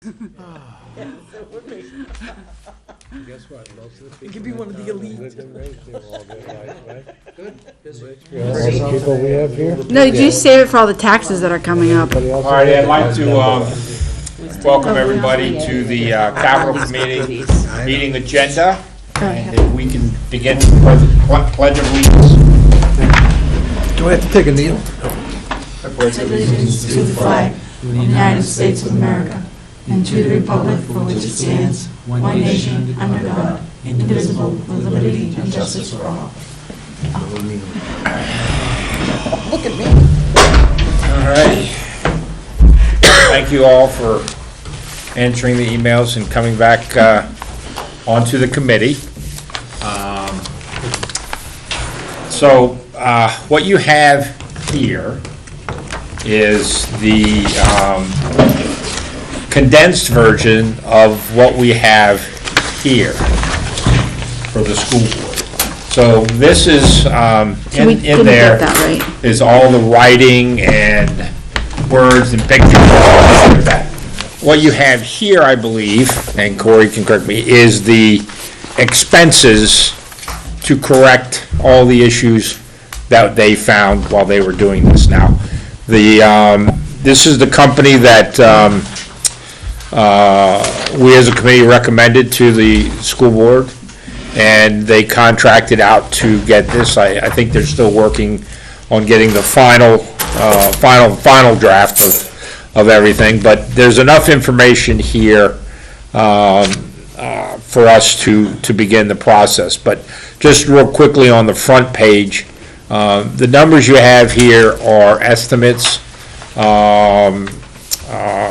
Guess what? Most of the people. It could be one of the elite. Lived and raised there all their life, right? Good. All the people we have here. No, you just save it for all the taxes that are coming up. All right, I'd like to welcome everybody to the Capital Committee meeting agenda. And if we can begin with the Pledge of Allegiance. Do I have to take a kneel? Allegiance to the flag of the United States of America and to the republic for which it stands, one nation, under God, indivisible, with liberty and justice for all. Look at me. All right. Thank you all for answering the emails and coming back onto the committee. So what you have here is the condensed version of what we have here for the school board. So this is in there is all the writing and words and pictures and stuff like that. What you have here, I believe, and Corey can correct me, is the expenses to correct all the issues that they found while they were doing this. Now, this is the company that we as a committee recommended to the school board, and they contracted out to get this. I think they're still working on getting the final draft of everything, but there's enough information here for us to begin the process. But just real quickly on the front page, the numbers you have here are estimates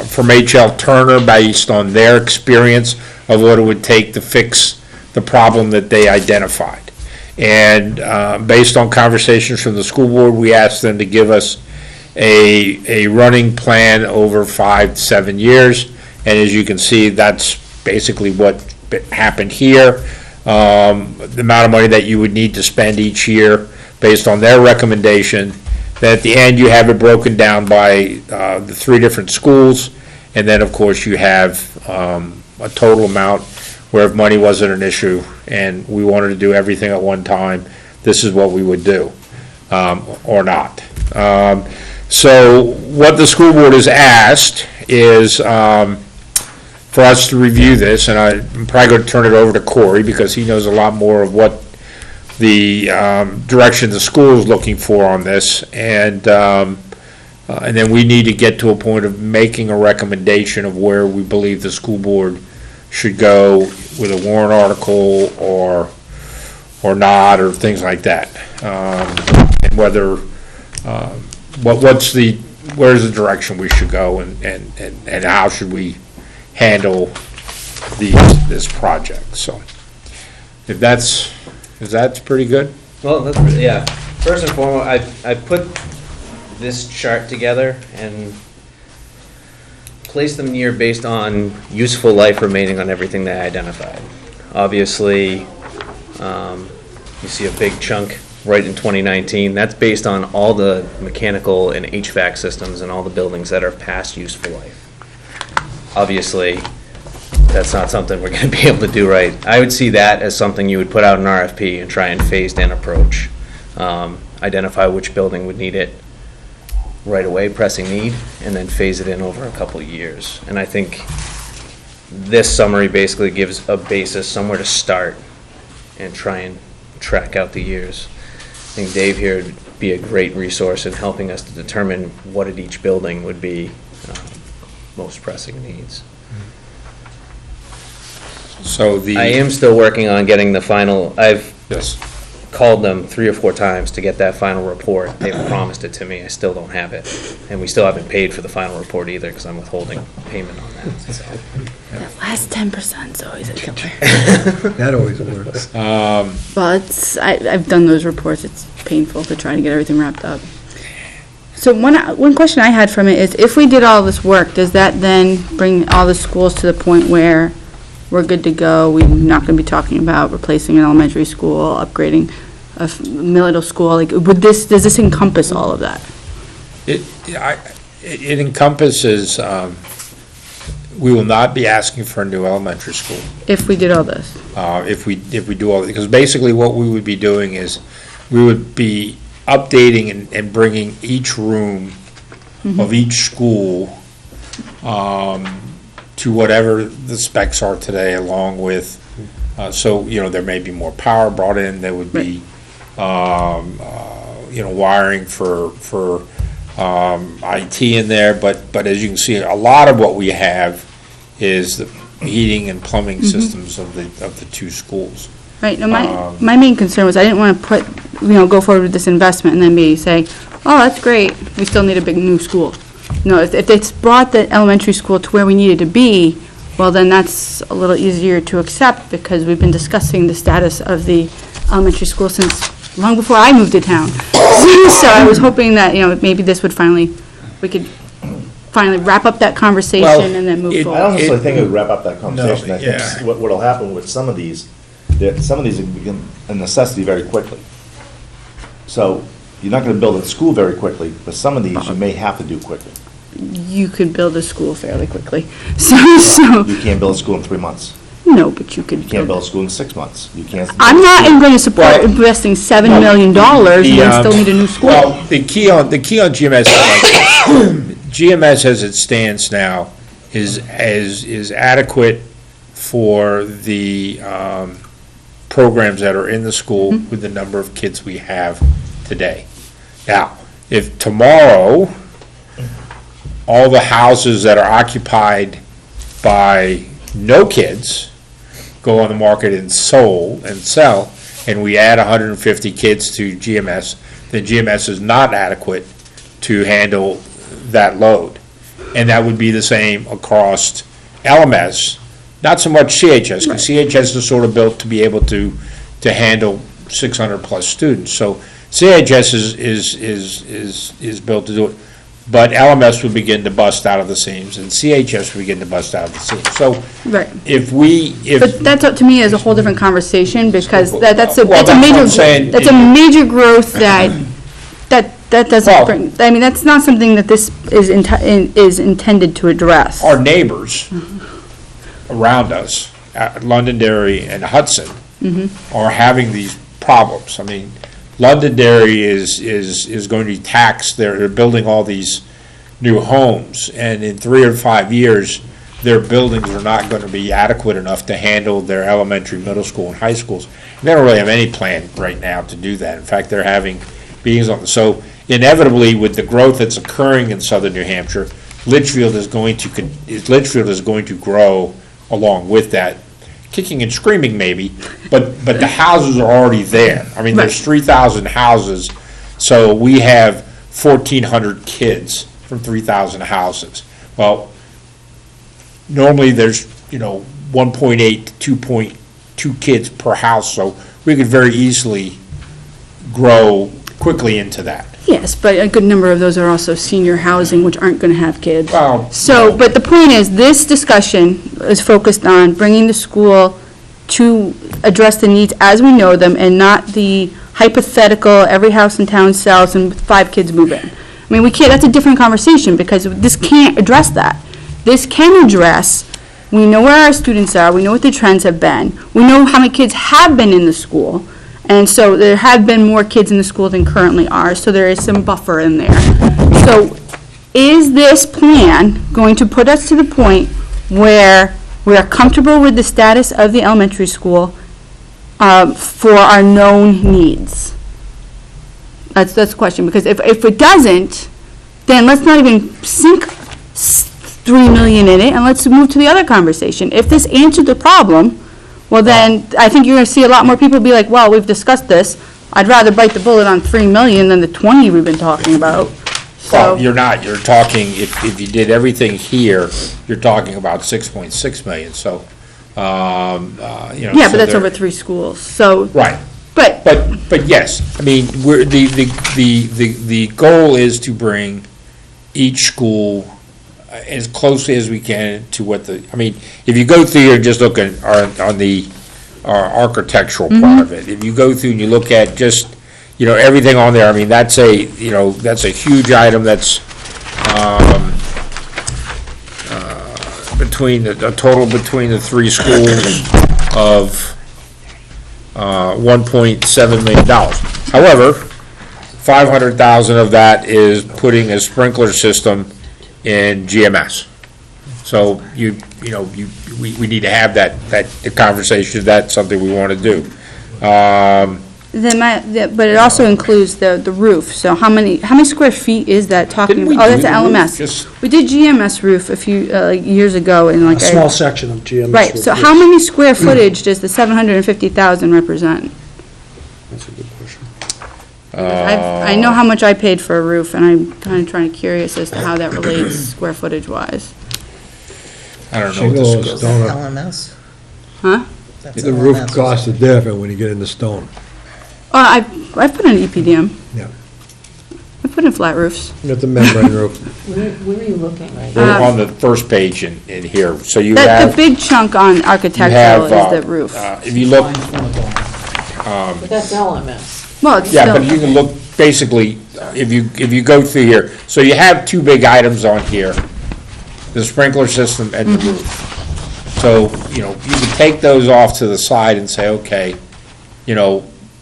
from H.L. Turner based on their experience of what it would take to fix the problem that they identified. And based on conversations from the school board, we asked them to give us a running plan over 5 to 7 years. And as you can see, that's basically what happened here. The amount of money that you would need to spend each year based on their recommendation. Then at the end, you have it broken down by the 3 different schools. And then, of course, you have a total amount where if money wasn't an issue and we wanted to do everything at one time, this is what we would do, or not. So what the school board has asked is for us to review this, and I'm probably going to turn it over to Corey because he knows a lot more of what the direction the school is looking for on this, and then we need to get to a point of making a recommendation of where we believe the school board should go with a warrant article or not, or things like that, and whether where's the direction we should go, and how should we handle this project. So if that's pretty good. Well, that's pretty, yeah. First and foremost, I put this chart together and placed them here based on useful life remaining on everything they identified. Obviously, you see a big chunk right in 2019. That's based on all the mechanical and HVAC systems and all the buildings that are past useful life. Obviously, that's not something we're going to be able to do right. I would see that as something you would put out an RFP and try and phased in approach. Identify which building would need it right away, pressing need, and then phase it in over a couple of years. And I think this summary basically gives a basis, somewhere to start, and try and track out the years. I think Dave here would be a great resource in helping us to determine what at each building would be most pressing needs. So I am still working on getting the final. I've called them 3 or 4 times to get that final report. They've promised it to me. I still don't have it, and we still haven't paid for the final report either because I'm withholding payment on that. So. That last 10% is always a killer. That always works. But I've done those reports. It's painful to try to get everything wrapped up. So one question I had from it is, if we did all this work, does that then bring all the schools to the point where we're good to go? We're not going to be talking about replacing an elementary school, upgrading a middle school. Like, does this encompass all of that? It encompasses We will not be asking for a new elementary school. If we did all this. If we do all, because basically what we would be doing is, we would be updating and bringing each room of each school to whatever the specs are today, along with, so, there may be more power brought in, there would be, wiring for IT in there, but as you can see, a lot of what we have is the heating and plumbing systems of the two schools. Right, now my main concern was I didn't want to go forward with this investment and then be say, oh, that's great, we still need a big new school. No, if it's brought the elementary school to where we needed to be, well, then that's a little easier to accept, because we've been discussing the status of the elementary school since long before I moved to town. So I was hoping that, maybe this would we could finally wrap up that conversation and then move it- forward. I honestly think it would wrap up that conversation. No, I think yeah. what'll happen with some of these, that some of these become a necessity very quickly. So you're not gonna build a school very quickly, but some of these you may have to do quickly. You could build a school fairly quickly. So, You can't build a school in 3 months. no, but you could. You can't build a school in 6 months. You can't. I'm not going to support Well, investing $7 million and then still need a new school. Well, the key on GMS, GMS as it stands now is adequate for the programs that are in the school with the number of kids we have today. Now, if tomorrow, all the houses that are occupied by no kids go on the market and sell, and we add 150 kids to GMS, then GMS is not adequate to handle that load. And that would be the same across LMS, not so much CHS, because CHS is sort of built to be able to handle 600-plus students. So CHS is built to do it. But LMS would begin to bust out of the seams, and CHS would begin to bust out of the seams. So Right. if But that's up to me as a whole different conversation, because that's a Well, that's what major, I'm saying. that's a major growth that Well- doesn't bring, I mean, that's not something that this is intended to address. our neighbors around us, Londonderry and Hudson, are having these problems. I mean, Londonderry is going to be taxed, they're building all these new homes, and in 3 or 5 years, their buildings are not going to be adequate enough to handle their elementary, middle school, and high schools. They don't really have any plan right now to do that. In fact, they're having meetings on, so inevitably, with the growth that's occurring in southern New Hampshire, Litchfield is going to grow along with that, kicking and screaming maybe, but the houses are already there. I mean, there's 3,000 houses, so we have 1,400 kids from 3,000 houses. Well, normally there's, 1.8 to 2.2 kids per house, so we could very easily grow quickly into that. Yes, but a good number of those are also senior housing, which aren't going to have kids. Well, So, but the point is, this discussion is focused on bringing the school to address the needs as we know them, and not the hypothetical, every house in town sells and 5 kids move in. I mean, we can't, that's a different conversation, because this can't address that. This can address, we know where our students are, we know what the trends have been, we know how many kids have been in the school, and so there have been more kids in the school than currently are, so there is some buffer in there. So is this plan going to put us to the point where we are comfortable with the status of the elementary school for our known needs? That's the question, because if it doesn't, then let's not even sink $3 million in it, and let's move to the other conversation. If this answered the problem, well then, I think you're gonna see a lot more people be like, well, we've discussed this, I'd rather bite the bullet on 3 million than the 20 we've been talking about. Well, So, you're not, you're talking, if you did everything here, you're talking about 6.6 million, so, yeah, but that's over 3 schools, so, Right, but, but yes, I mean, the goal is to bring each school as closely as we can to what I mean, if you go through and just look at on the architectural part of it, if you go through and you look at just, everything on there, I mean, that's a huge item, that's, but a total between the three schools of $1.7 million. However, $500,000 of that is putting a sprinkler system in GMS. So we need to have the conversation, if that's something we want to do. But it also includes the roof, so how many square feet is that talking Didn't we about? Oh, that's do an the roof? LMS. Just- We did GMS roof a few, years ago in like A small section of GMS. Right, so how many square footage does the 750,000 represent? That's a good question. I know how much I paid for a roof, and I'm kind of curious as to how that relates square footage wise. I don't know what this Shingles, is. stone, LMS? Huh? That's the LMS, roof isn't costs it? are different when you get into stone. I've put in EPDM. Yeah. I put in flat roofs. You got the membrane roof. Where are you looking right We're now? on the first page in here, so you The have, big chunk on architectural is the roof. if you look, But that's LMS. Well, it's yeah, still, but you can look, basically, if you go through here, so you have two big items on here, the sprinkler system and the roof. So, you can take those off to the side and say, okay,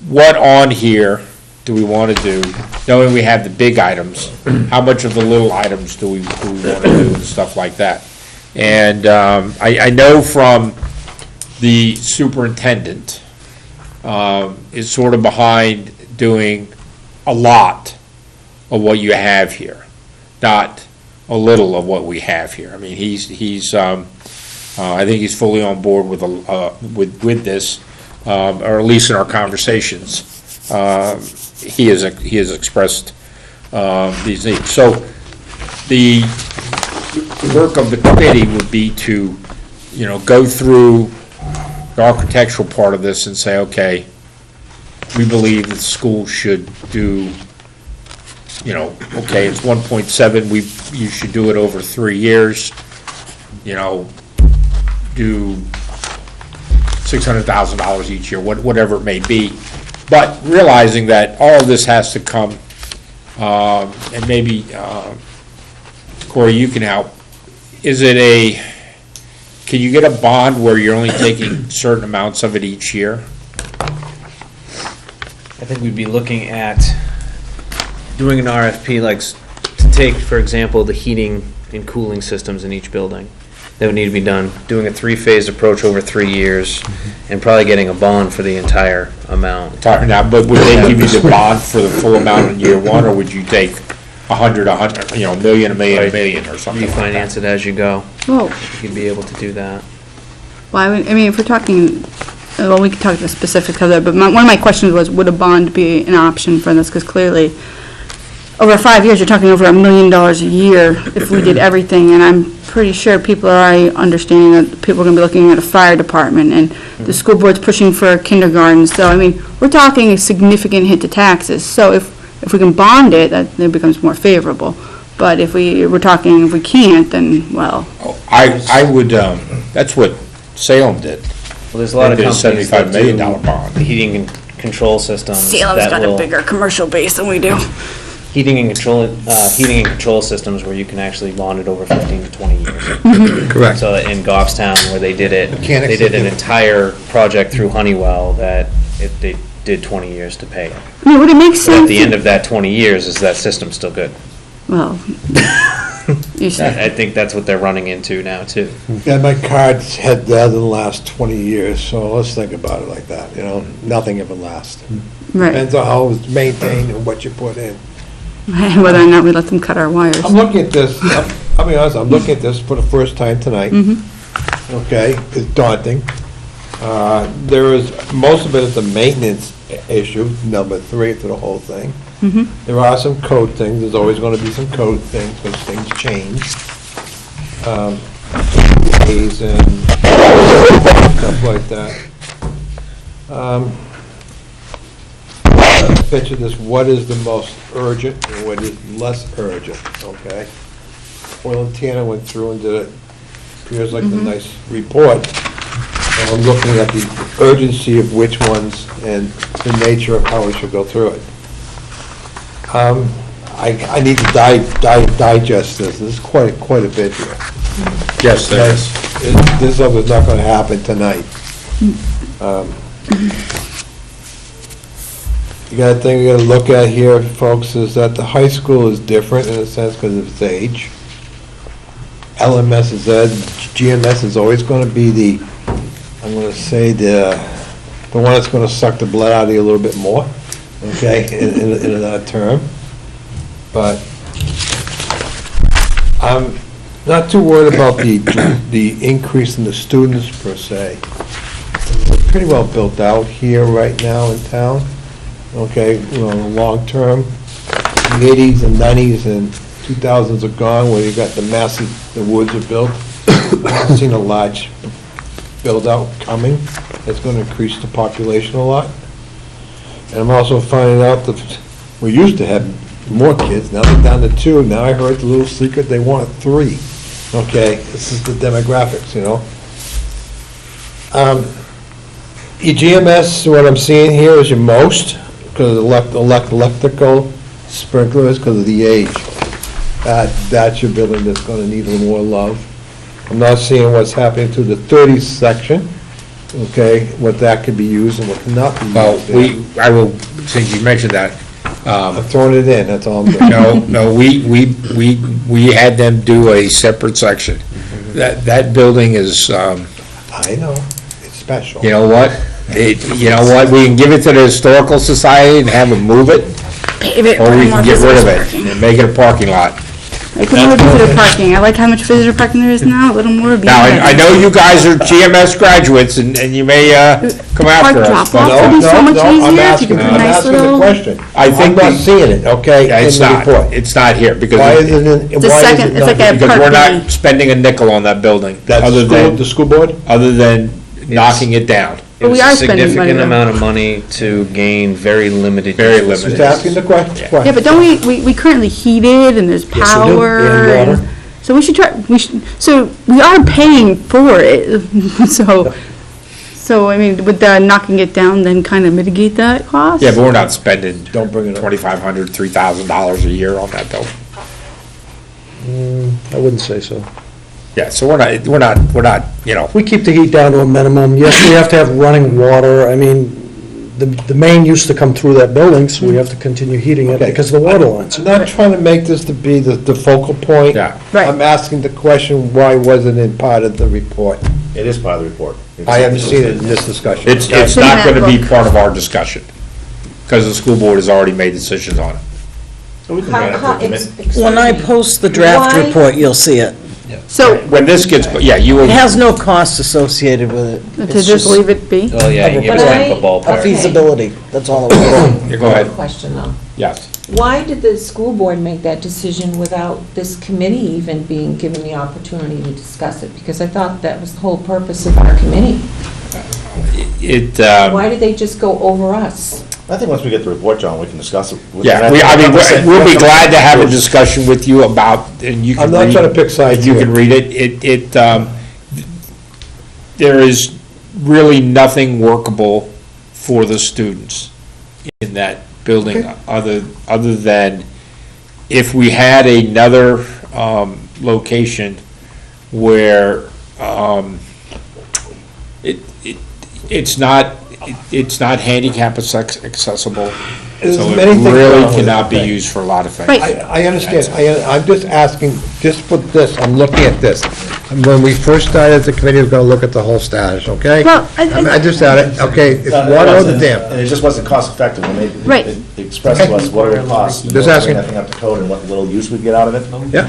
what on here do we want to do? Knowing we have the big items, how much of the little items do we want to do and stuff like that? And I know from the superintendent is sort of behind doing a lot of what you have here, not a little of what we have here. I mean, he's I think he's fully on board with this, or at least in our conversations. He has expressed these needs. So the work of the committee would be to, go through the architectural part of this and say, okay, we believe that the school should do, okay, it's 1.7, you should do it over 3 years, do $600,000 each year, whatever it may be. But realizing that all of this has to come, and maybe, Corey, you can help, can you get a bond where you're only taking certain amounts of it each year? I think we'd be looking at doing an RFP, to take, for example, the heating and cooling systems in each building. That would need to be done, doing a 3-phase approach over 3 years, and probably getting a bond for the entire amount. Now, but would they give you the bond for the full amount in year one, or would you take $100, a million, a million, or something like that? Refinance it as you go. whoa, You'd be able to do that. if we're talking, well, we could talk the specifics of that, but one of my questions was, would a bond be an option for this? Because clearly, over 5 years, you're talking over $1 million a year if we did everything, and I'm pretty sure people are already understanding that people are going to be looking at a fire department, and the school board's pushing for a kindergarten, so, we're talking a significant hit to taxes, so if we can bond it, that becomes more favorable, but if we can't, then, well, I would, that's what Salem did. Well, there's a lot of They did a companies $75 that million do bond. the heating and control systems. Salem's that got a will- bigger commercial base than we do. Heating and control systems where you can actually bond it over 15 to 20 years. Correct. So in Goffstown, where they did it, Mechanics they did an that do- entire project through Honeywell that they did 20 years to pay it. Would it make But sense? at the end of that 20 years, is that system still good? Well, you said, I think that's what they're running into now, too. Yeah, my cards had that in the last 20 years, so let's think about it like that, nothing ever lasts. right, Depends on how it's maintained and what you put in. whether or not we let them cut our wires. I'm looking at this, I'll be honest, I'm looking at this for the first time tonight. Okay, it's daunting. Most of it is a maintenance issue, number 3 to the whole thing. There are some code things, there's always gonna be some code things, because things change. Days and stuff like that. Picture this, what is the most urgent and what is less urgent, okay? Oil and Tanner went through and did it, appears like a nice report. And I'm looking at the urgency of which ones and the nature of how we should go through it. I need to digest this. There's quite a bit here. Yes, there is. This is not gonna happen tonight. You got a thing you gotta look at here, folks, is that the high school is different in a sense because of its age. LMS is Ed, GMS is always gonna be the, I'm gonna say, the one that's gonna suck the blood out of you a little bit more, okay, in another term. But I'm not too worried about the increase in the students per se. We're pretty well built out here right now in town, okay, long term. The 80s and 90s and 2000s are gone, where you got the woods are built. I've seen a large build-out coming. It's going to increase the population a lot. And I'm also finding out that we used to have more kids, now they're down to 2. Now I heard the little secret, they want 3. Okay, this is the demographics, Your GMS, what I'm seeing here is your most, because of electrical sprinklers, because of the age. That's your building that's going to need a little more love. I'm not seeing what's happening to the 30s section, okay, what that could be used and what cannot be used. Well, since you mentioned that, I'm throwing it in, that's all I'm doing. no, we had them do a separate section. That building is, I know, it's special. you know what? You know what, we can give it to the Historical Society and have them move it, Pave it, or put we more can get rid visitors of it parking. and make it a parking lot. I put more visitor parking. I like how much visitor parking there is now, a little more would be Now, nice. I know you guys are GMS graduates, and you may come after us, drop-off but would be so much I'm easier if you asking, could put a I'm nice asking the little. question. I think I'm not the- seeing it, okay, yeah, in it's the not, report. it's not here, Why because isn't it, The why is second- it it's like not? a- because we're Part B. not spending a nickel on that building, That's the school board? other than knocking it down. But we It are was a spending money, significant though. amount of money to gain very limited. Very use. limited. Just asking the question. Yeah, but don't we currently heat it and there's Yes, we do, power and and, water. so we should try, so we are paying for it, so I mean, would the knocking it down then kind of mitigate that cost? Yeah, but we're not spending Don't bring it up. $2,500, $3,000 a year on that building. I wouldn't say so. Yeah, so we're not, We keep the heat down to a minimum. Yes, we have to have running water. I mean, the main used to come through that building, so we have to continue heating it Okay. because of the water lines. I'm not trying to make this to be the focal point. Yeah. Right. I'm asking the question, why wasn't it part of the report? It is part of the report. I haven't seen it in this discussion. it's okay? not Shouldn't gonna be that part of our discussion, because the school board has already made decisions on it. So we can bring it up to commit. When I post the draft Why- report, you'll see it. So, When this gets, yeah, you will. It has no cost associated with it. to just leave it be? Oh, yeah, you give But us I- a A ballpark. feasibility, that's all it was. Yeah, go ahead, Question though. yes. Why did the school board make that decision without this committee even being given the opportunity to discuss it? Because I thought that was the whole purpose of our committee. It, Why did they just go over us? I think once we get the report, John, we can discuss it. yeah, we'll be glad to have a discussion with you about, and you can I'm not read- trying to pick sides You here. can read it, there is really nothing workable for the students in that building, other than if we had another, location where, it's not handicap accessible, There's so it many things wrong really with it, cannot be okay. used for a lot of things. Right. I understand, I'm just asking, just for this, I'm looking at this. And when we first started, the committee was gonna look at the whole status, okay? Well, I just had it, okay, it's water or the dam. And it just wasn't cost effective when Right. they expressed to us what it would cost. and Just bring asking. that thing up to code and what little use we'd get out of it. Yeah.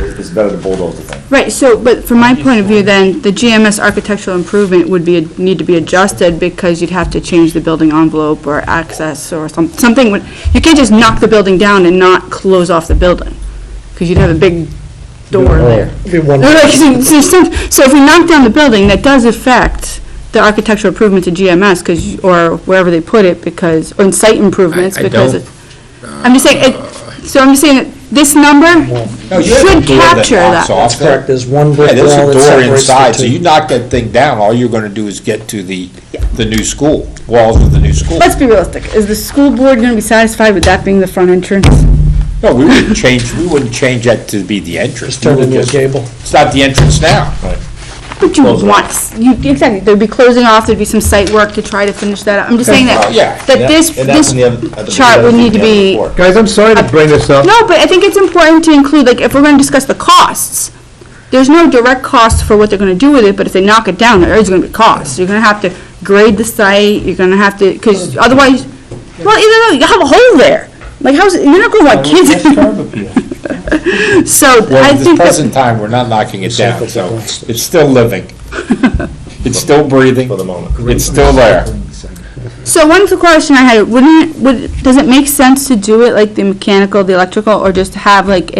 It's better to bulldoze the thing. Right, so, but from my point of view, then, the GMS architectural improvement would need to be adjusted, because you'd have to change the building envelope or access or something, you can't just knock the building down and not close off the building, because you'd have a big door there. Be one- So if we knock down the building, that does affect the architectural improvement to GMS, or wherever they put it, because, or in site improvements, I because don't- I'm just saying, so I'm just saying that this number No, you have a should door that capture knocks that. off That's correct, there's one Yeah, brick there's wall a that door separates inside, the so two. you knock that thing down, all you're gonna do is get to the new school, walls of the new school. Let's be realistic. Is the school board going to be satisfied with that being the front entrance? No, we wouldn't change that to be the entrance. Just turn We it would into a gable. It's not the entrance now. But you Close it want, exactly, there'd be closing off, there'd be some site work to try to finish that up. I'm just saying Oh, yeah. that this, And that's this in the other- at the chart would beginning need to of the be. report. Guys, I'm sorry to bring this up. No, but I think it's important to include, like, if we're gonna discuss the costs, there's no direct cost for what they're gonna do with it, but if they knock it down, there is gonna be costs. You're gonna have to grade the site, you're gonna have to, because otherwise, well, either you have a hole there. Like, how's, you're not gonna want kids. So, Well, I at this think that, present time, we're not knocking it down, so it's still living. It's still breathing. For the moment. It's still there. so one question I had, does it make sense to do it like the mechanical, the electrical, or just have like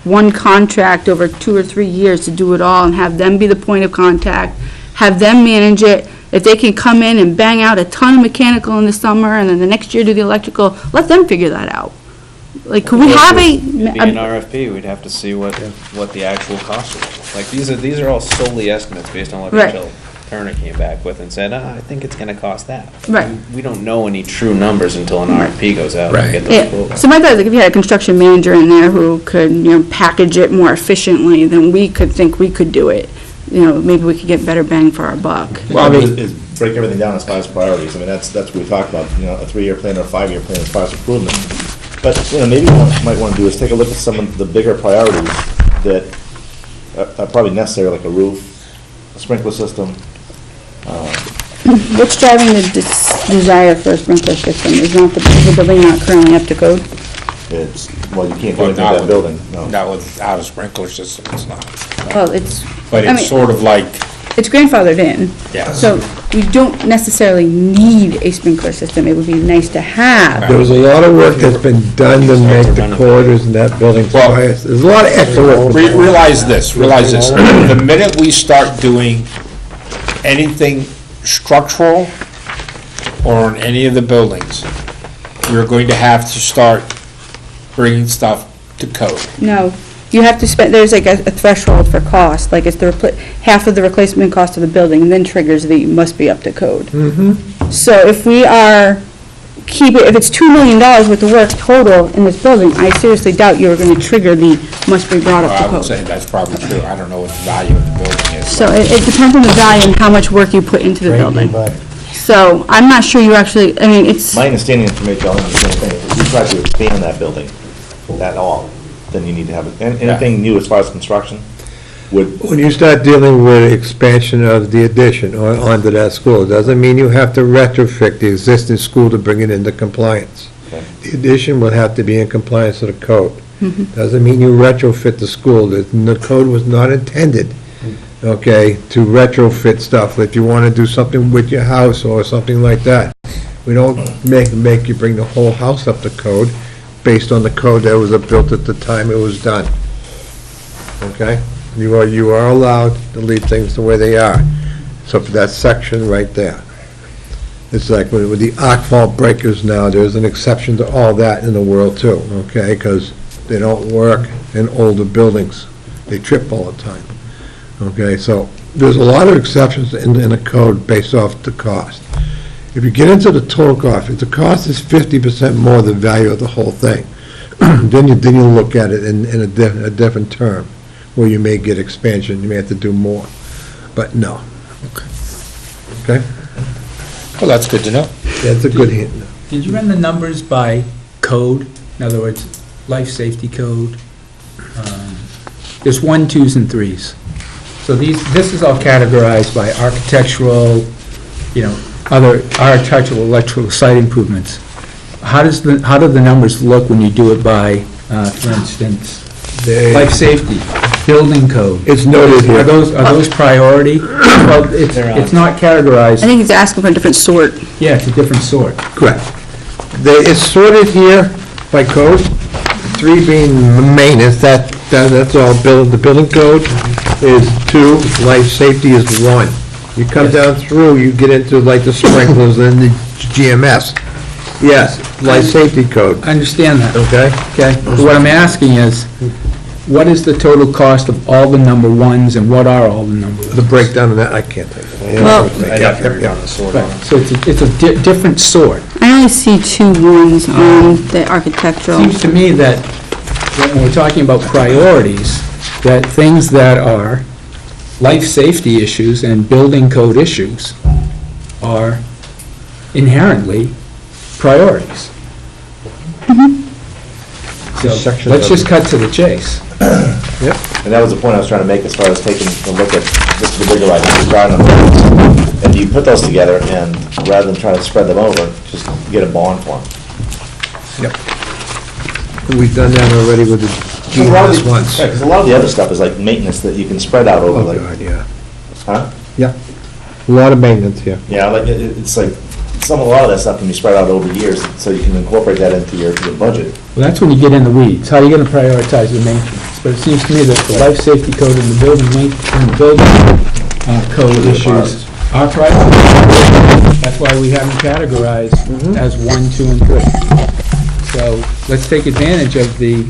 one contract over 2 or 3 years to do it all and have them be the point of contact, have them manage it? If they can come in and bang out a ton of mechanical in the summer and then the next year do the electrical, let them figure that out. Like, could we have It'd be an RFP, we'd have to see what the actual cost is. Like, these are all solely estimates based on what Right. Rachel Turner came back with and said, I think it's gonna cost that. Right. We don't know any true numbers until an RFP goes out and get those Yeah, quotes. so my thought is, like, if you had a construction manager in there who could, package it more efficiently than we could think we could do it, maybe we could get better bang for our buck. Well, I mean, is break everything down as far as priorities. I mean, that's what we talked about, a 3-year plan or a 5-year plan as far as improvement. But, maybe what we might want to do is take a look at some of the bigger priorities that are probably necessary, like a roof, a sprinkler system. What's driving the desire for a sprinkler system? Is the building not currently up to code? It's, well, you can't do Well, anything with not that with- building, no. Not without a sprinkler system, it's not. Well, it's, But I it's mean- sort of like, it's grandfathered in. Yes. So we don't necessarily need a sprinkler system. It would be nice to have. There was a lot of work that's been done to make the corridors in that building Well- quiet. There's a lot of extra work. realize this, the minute we start doing anything structural or in any of the buildings, we're going to have to start bringing stuff to code. No, you have to spend, there's like a threshold for cost, like it's half of the replacement cost of the building, and then triggers must be up to code. So if we are, if it's $2 million worth of work total in this building, I seriously doubt you're gonna trigger must be brought Well, up I to would code. say that's probably true, I don't know what the value of the building is. So it depends on the value and how much work you put into the building. So I'm not sure you actually, I mean, it's, My understanding from Rachel, is the same thing. If you try to expand that building at all, then you need to have, anything new as far as construction would, When you start dealing with expansion of the addition onto that school, it doesn't mean you have to retrofit the existing school to bring it into compliance. Okay. The addition will have to be in compliance with the code. Doesn't mean you retrofit the school. The code was not intended, okay, to retrofit stuff. If you want to do something with your house or something like that, we don't make you bring the whole house up to code based on the code that was built at the time it was done. Okay? You are allowed to leave things the way they are. So for that section right there. It's like with the arc fault breakers now, there's an exception to all that in the world too, okay? Because they don't work in older buildings. They trip all the time. Okay, so there's a lot of exceptions in the code based off the cost. If you get into the total cost, if the cost is 50% more than the value of the whole thing, then you look at it in a different term, where you may get expansion, you may have to do more, but no. Okay? Well, that's good to know. That's a good hint. Did you run the numbers by code? In other words, life safety code? There's 1, 2s, and 3s. So this is all categorized by architectural, other architectural, electrical site improvements. How do the numbers look when you do it by, for instance, life safety, building code? It's noted Are here. those priority? Well, it's not I categorized. think he's asking for a different sort. Yeah, it's a different sort. Correct. It's sorted here by code, 3 being maintenance, that's all. The building code is 2, life safety is 1. You come down through, you get into like the sprinklers and the GMS. Yes, life safety code, I understand that. okay? Okay, but what I'm asking is, what is the total cost of all the number ones and what are all the number ones? The breakdown of that, I can't think of it. Well- I'd have to read on the sort Right, so it's a different sort. I only see 2 ones on the architectural. Seems to me that when we're talking about priorities, that things that are life safety issues and building code issues are inherently priorities. So, Section let's of- just cut to the chase. And that was the point I was trying to make as far as taking a look at just the bigger items, the drawing numbers. And you put those together and rather than trying to spread them over, just get a bond for them. We've done that already with the GMS once. Because a lot of the other stuff is like maintenance that you can spread out over Oh, like, God, yeah. huh? Yeah. A lot of maintenance, yeah. Yeah, like, it's like, a lot of that stuff can be spread out over years, so you can incorporate that into your budget. Well, that's when you get in the weeds. How are you going to prioritize the maintenance? But it seems to me that the life safety code and the building code issues are prioritized. That's why we have them categorized as 1, 2, and 3. So let's take advantage of the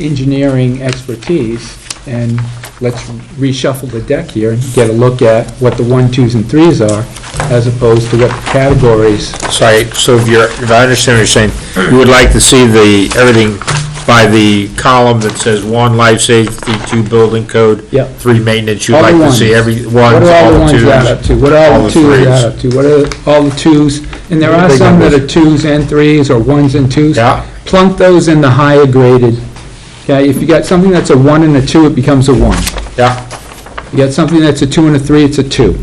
engineering expertise and let's reshuffle the deck here and get a look at what the 1, 2s, and 3s are, as opposed to what the categories. Sorry, so if I understand what you're saying, you would like to see everything by the column that says 1, life safety, 2, building code, Yep. 3, maintenance, you'd All the like to ones. see every What ones, are all all the the ones twos. add up to? What are all the 2s threes. add up to? What are all the 2s? And there are Big some that numbers. are 2s and 3s, or 1s and 2s. Yeah. Plunk those in the higher graded. Okay, if you got something that's a 1 and a 2, it becomes a 1. Yeah, You got something that's a 2 and a 3, it's a 2.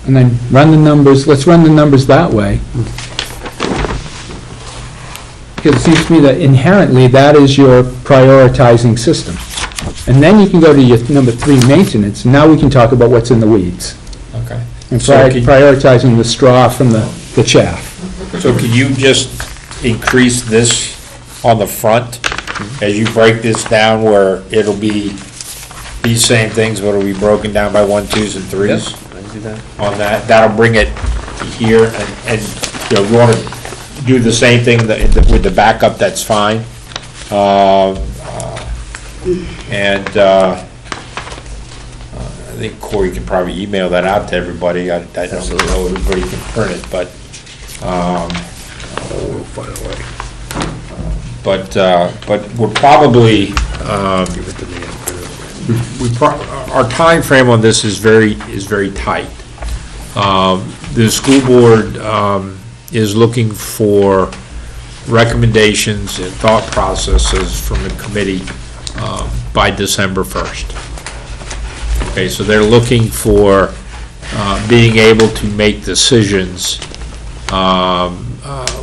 And then run the numbers, let's run the numbers that way. Because it seems to me that inherently, that is your prioritizing system. And then you can go to your number 3, maintenance, and now we can talk about what's in the weeds. okay. And So prioritizing the straw from the chaff. So can you just increase this on the front, as you break this down, where it'll be these same things, but it'll be broken down by 1, 2s, and 3s? Yes, I can do that. On that, that'll bring it to here, and, you know, if you wanna do the same thing with the backup, that's fine. I think Corey can probably email that out to everybody. I don't know if everybody can print it, but, We'll find a way. but we're probably, Give it to me. our time frame on this is very tight. The school board is looking for recommendations and thought processes from the committee by December 1st. Okay, so they're looking for being able to make decisions.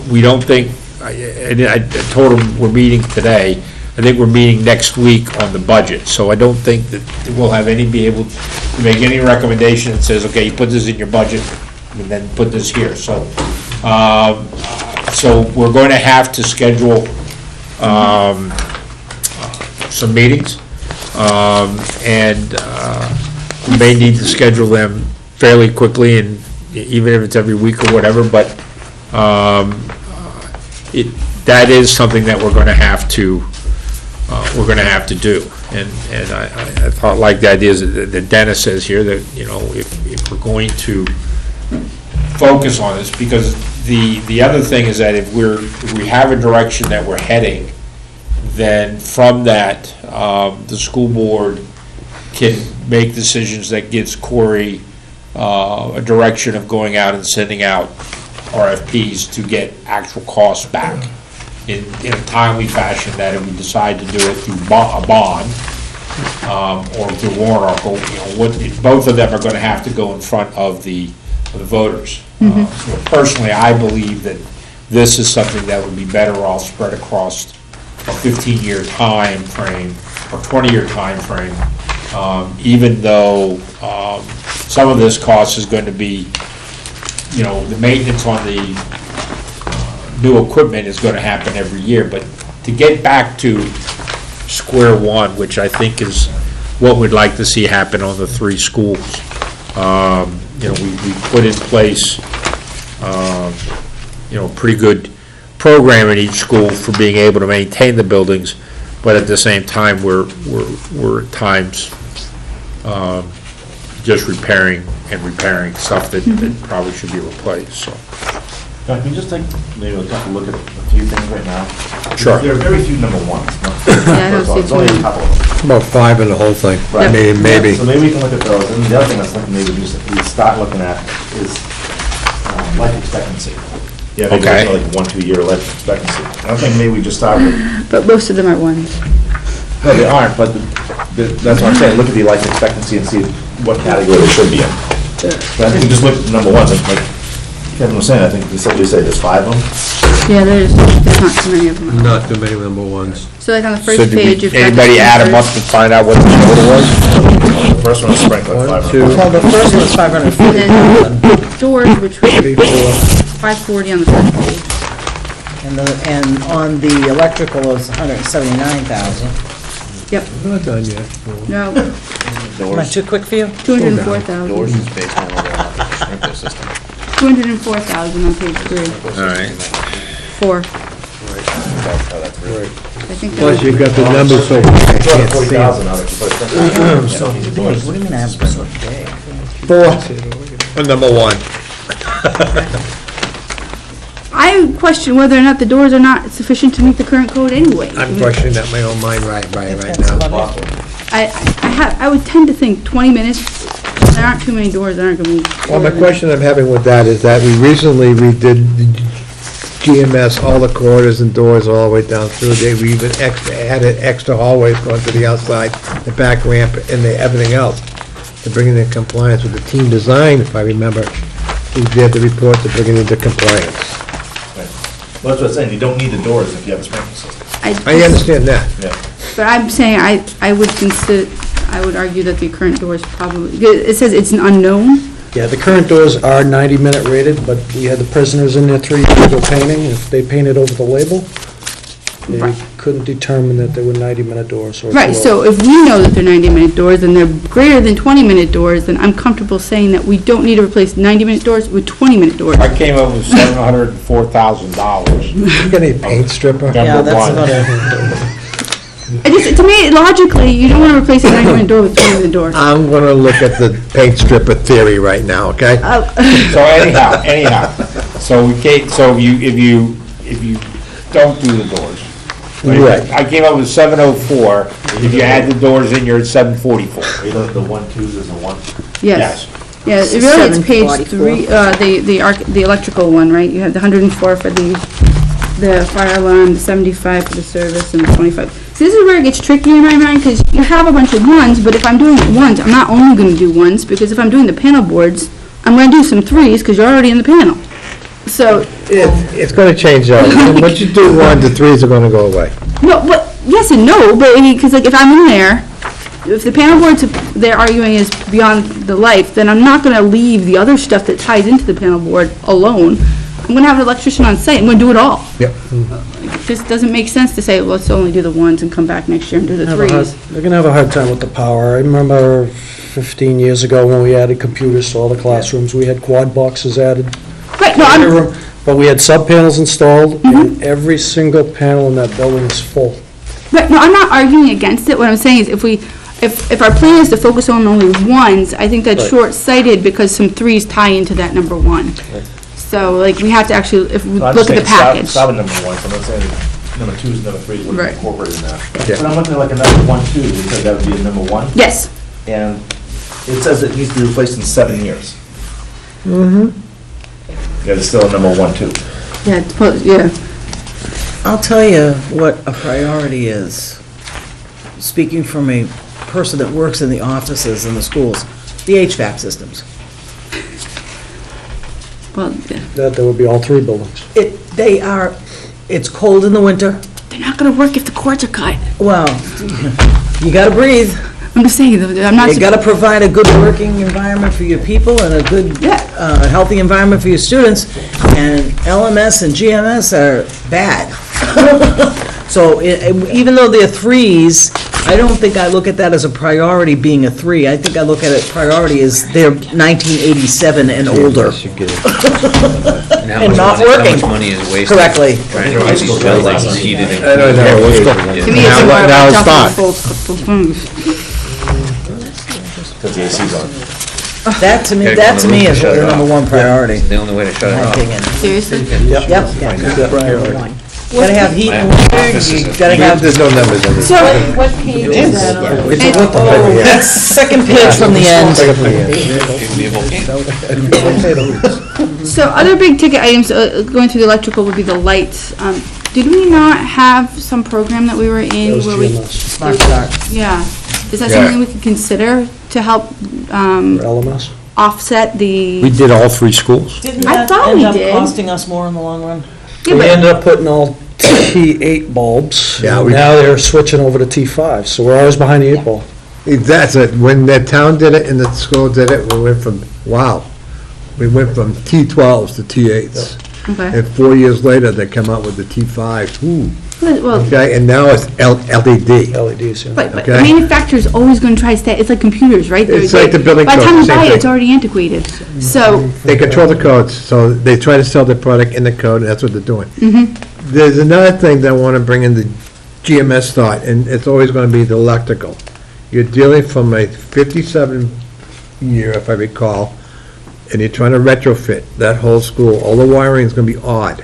We don't think, I told them we're meeting today, I think we're meeting next week on the budget, so I don't think that we'll have be able to make any recommendation that says, okay, you put this in your budget, and then put this here, so, so we're going to have to schedule, some meetings, and, we may need to schedule them fairly quickly, and even if it's every week or whatever, but, that is something that we're gonna have to do. And I thought, like the ideas that Dennis says here, that, you know, if we're going to focus on this, because the other thing is that if we have a direction that we're heading, then from that, the school board can make decisions that gives Corey a direction of going out and sending out RFPs to get actual costs back in a timely fashion, that if we decide to do it through a bond or through warrant article, you know, both of them are going to have to go in front of the voters. So personally, I believe that this is something that would be better off spread across a 15-year time frame or 20-year time frame, even though some of this cost is going to be, you know, the maintenance on the new equipment is going to happen every year, but to get back to square one, which I think is what we'd like to see happen on the 3 schools. You know, we put in place, you know, pretty good program in each school for being able to maintain the buildings, but at the same time, we're at times just repairing stuff that probably should be replaced, so. John, can we just take, maybe we'll take a look at a few things right now? Sure. There are very few number ones. I don't see There's only too a many. couple of them. About 5 in the whole thing. Right. Maybe. So maybe we can look at those, and the other thing I was thinking maybe we start looking at is life expectancy. Yeah, maybe Okay. like 1-2 year life expectancy. I think maybe we just start with, But most of them are ones. no, they aren't, but that's what I'm saying, look at the life expectancy and see what category they should be in. But I think we just look at the number ones, like Kevin was saying, I think we said there's 5 of them. Yeah, there's not too many of them. Not too many number ones. So like on the So first did we- page, you've got the anybody add them up sensors, to find out what the total was? The first one is sprinkler, 1, 500. 2, Well, the first one's 550. and then doors, which was 3, 4. 540 on the first page. And on the electrical, it's 179,000. Yep, We're not done yet. no, Am I too quick for you? 204,000. Doors is based on whether or not there's a sprinkler system. 204,000 on page 3, All right. 4. That's how that's written. I think that Plus, was, you've got the numbers so I can't see 40,000 them. out of it. So big, what do you mean I have so big? 4, number 1. I question whether or not the doors are not sufficient to meet the current code anyway. I'm questioning that in my own mind right That's now. about it. I would tend to think 20 minutes, there aren't too many doors that aren't going to be. Well, my question I'm having with that is that we recently redid GMS, all the corridors and doors all the way down through there. We even added extra hallways going to the outside, the back ramp, and everything else to bring it in compliance with the team design, if I remember, who did the report to bring it into compliance. Well, that's what I'm saying, you don't need the doors if you have a sprinkler system. I understand that. Yeah. But I'm saying I would consider, I would argue that the current doors probably, it says it's an unknown. Yeah, the current doors are 90-minute rated, but we had the prisoners in there 3 years ago painting. If they painted over the label, they Right. couldn't determine that they were 90-minute doors. or Right, below. so if we know that they're 90-minute doors and they're greater than 20-minute doors, then I'm comfortable saying that we don't need to replace 90-minute doors with 20-minute doors. I came up with $704,000. You got any paint stripper? Yeah, Number that's one. about it. To me, logically, you don't want to replace a 90-minute door with a 20-minute door. I'm gonna look at the paint stripper theory right now, okay? So anyhow, so if you don't do the doors. Right. I came up with 704, if you add the doors in, you're at 744. Are you looking at the 1-2s as a 1? Yes. Yeah, it really, it's page 744. 3, the electrical one, right? You have the 104 for the fire alarm, the 75 for the service, and the 25. So this is where it gets tricky in my mind, because you have a bunch of ones, but if I'm doing ones, I'm not only going to do ones, because if I'm doing the panel boards, I'm going to do some threes, because you're already in the panel. So, It's gonna change though. Once you do 1, the 3s are gonna go away. no, but, yes and no, but, because like, if I'm in there, if the panel boards they're arguing is beyond the life, then I'm not gonna leave the other stuff that ties into the panel board alone. I'm gonna have an electrician on site, I'm gonna do it all. Yep. It just doesn't make sense to say, well, let's only do the ones and come back next year and do the threes. They're gonna have a hard time with the power. I remember 15 years ago when we added computers to all the classrooms, we had quad boxes added. Right, no, I'm, But we had sub-panels installed, and every single panel in that building is full. right, no, I'm not arguing against it, what I'm saying is if our plan is to focus on only ones, I think that's Right. short-sighted because some threes tie into that number 1. So, like, we have to actually, if we So I'm look just at the saying package. stop at number 1, so I'm not saying number 2s and number 3s wouldn't be Right. incorporated in that. Yeah. But I'm looking at like a number 1-2, because that would be a number 1, Yes, and it says it needs to be replaced in 7 years. Yeah, it's still a number 1-2. yeah, yeah. I'll tell you what a priority is, speaking from a person that works in the offices in the schools, the HVAC systems. Well, yeah. That would be all 3 buildings. It's cold in the winter, They're not gonna work if the cords are cut. well, you gotta breathe. I'm just saying, I'm not. You gotta provide a good working environment for your people and a good, Yeah. healthy environment for your students, and LMS and GMS are bad. So even though they're threes, I don't think I look at that as a priority being a 3. I think I look at it priority as they're 1987 and older. How And much not money- working How much money is wasted. correctly. Trying to get these buildings heated and. I don't know, let's go. To me, it's Now- more now about it's jumping not. full things. Because the AC's on. That to me is Shut the it number off. one priority. The only way to shut in it my off. opinion. Seriously? Yep. Gotta have heat and water, you gotta have, There's no numbers in this. So, What page is that on? that's second page from the end. so other big ticket items, going through the electrical would be the lights. Did we not have some program that we were in That was where we? GMS, Smart start. Yeah. Is that Yeah. something we could consider to help, or LMS. offset the? We did all 3 schools. Didn't I that thought we end up did. costing us more in the long run? Yeah, We but- ended up putting all T8 bulbs. Yeah, and we- now they're switching over to T5, so we're always behind the 8 ball. That's it, when the town did it and the school did it, we went from T12s to T8s. Okay. And 4 years later, they come out with the T5s, Well, okay, and now it's LED. LEDs, yeah. but the Okay. manufacturer's always gonna try to stay, it's like computers, right? It's like the building By the code, time you same buy it, thing. it's already antiquated. So, They control the codes, so they try to sell their product in the code, and that's what they're doing. There's another thing that I want to bring in the GMS thought, and it's always going to be the electrical. You're dealing from a 57 year, if I recall, and you're trying to retrofit that whole school. All the wiring is going to be odd.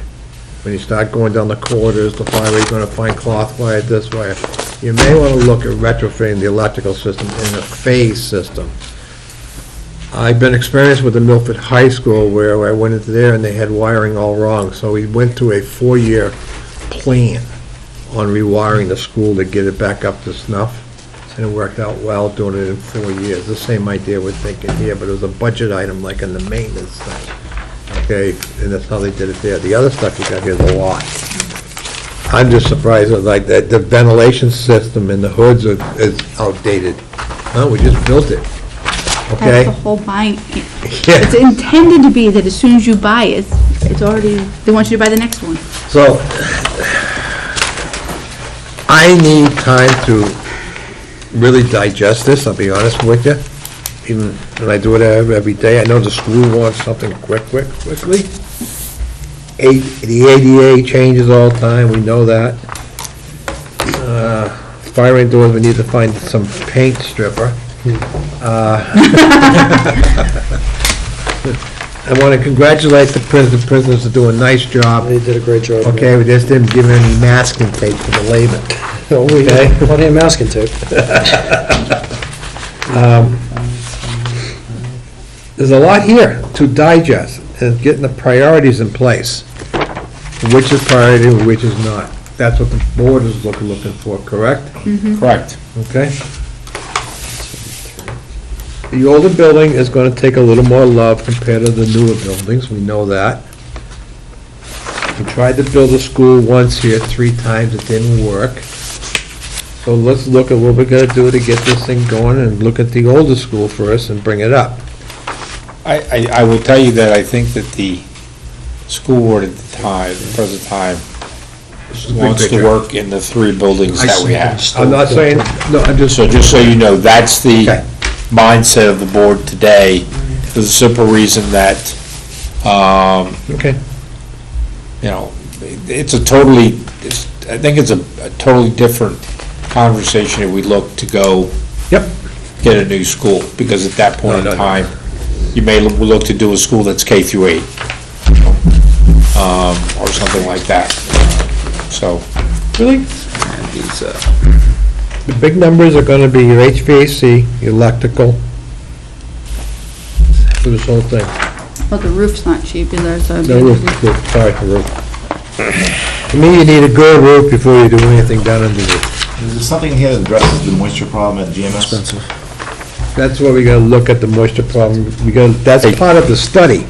When you start going down the corridors, the fiber, you're going to find cloth wire, this wire. You may want to look at retrofitting the electrical system in a phase system. I've been experienced with the Milford High School where I went into there and they had wiring all wrong. So we went to a 4-year plan on rewiring the school to get it back up to snuff. And it worked out well doing it in 4 years. The same idea we're thinking here, but it was a budget item like in the maintenance thing. Okay, and that's how they did it there. The other stuff you got here is a lot. I'm just surprised that like that the ventilation system in the hoods is outdated. No, we just built it. that's Okay? the whole buying. Yeah. It's intended to be that as soon as you buy it, it's already, they want you to buy the next one. So, I need time to really digest this, I'll be honest with you. Even when I do it every day, I know the school wants something quickly. The ADA changes all the time, we know that. Fire doors, we need to find some paint stripper. I want to congratulate the prisoners. The prisoners are doing a nice job. They did a great job. Okay, we just didn't give them any masking tape for the labor. Oh, we Okay. got plenty of masking tape. There's a lot here to digest, and getting the priorities in place. Which is priority and which is not. That's what the board is looking for, correct? Correct. Okay? The older building is gonna take a little more love compared to the newer buildings, we know that. We tried to build a school once here, 3 times, it didn't work. So let's look at what we're gonna do to get this thing going, and look at the older school first and bring it up. I will tell you that I think that the school board at the time, the present time, wants to work in the 3 buildings that we have. I'm not saying, no, I'm just, So just so you know, that's the Okay. mindset of the board today, for the simple reason that, okay. you know, it's a totally, I think it's a totally different conversation if we look to go Yep. get a new school, because at that point No, in no, no. time, you may look to do a school that's K through 8, or something like that. So, Really? The big numbers are gonna be your HVAC, your electrical, for this whole thing. Well, the roof's not cheap either, so. No roof, sorry, the roof. To me, you need a good roof before you do anything down underneath. Is there something here that addresses the moisture problem at GMS? That's where we gotta look at the moisture problem. That's part of the study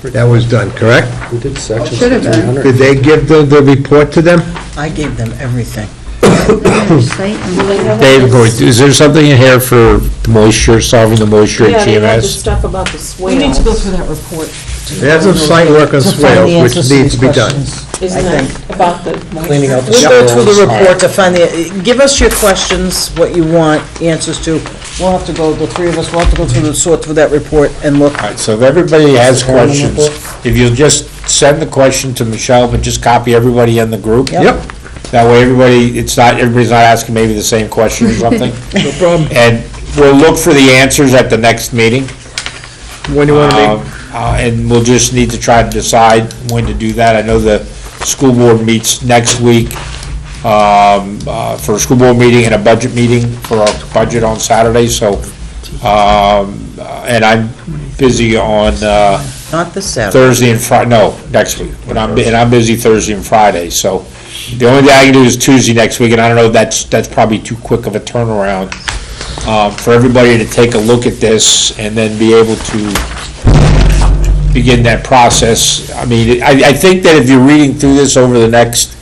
that was done, correct? We did sections. Should have been. 300. Did they give the report to them? I gave them everything. Site and- Dave, is there something in here for the moisture, solving the moisture Yeah, at they had the GMS? stuff about the swales. We need to go through that report. They have some site work on To find swales, the which answers to needs these to be done. questions. Isn't I that about the Cleaning out the We'll go through the Schools. report to find the, give us your questions, what you want answers to. We'll have to go, the three of us, we'll have to go through the, sort through that report and look. All right, so if everybody has Mr. Chairman, questions, report? if you'll just send the question to Michelle, but just copy everybody in the group. Yep. That way everybody, everybody's not asking maybe the same question or something. No problem. And we'll look for the answers at the next meeting. When do you want to meet? And we'll just need to try to decide when to do that. I know the school board meets next week for a school board meeting and a budget meeting for our budget on Saturday, so, and I'm busy on Not this Saturday. Thursday and Friday, no, next week. And I'm busy Thursday and Friday, so the only thing I can do is Tuesday next week, and I don't know, that's probably too quick of a turnaround for everybody to take a look at this and then be able to begin that process. I mean, I think that if you're reading through this over the next,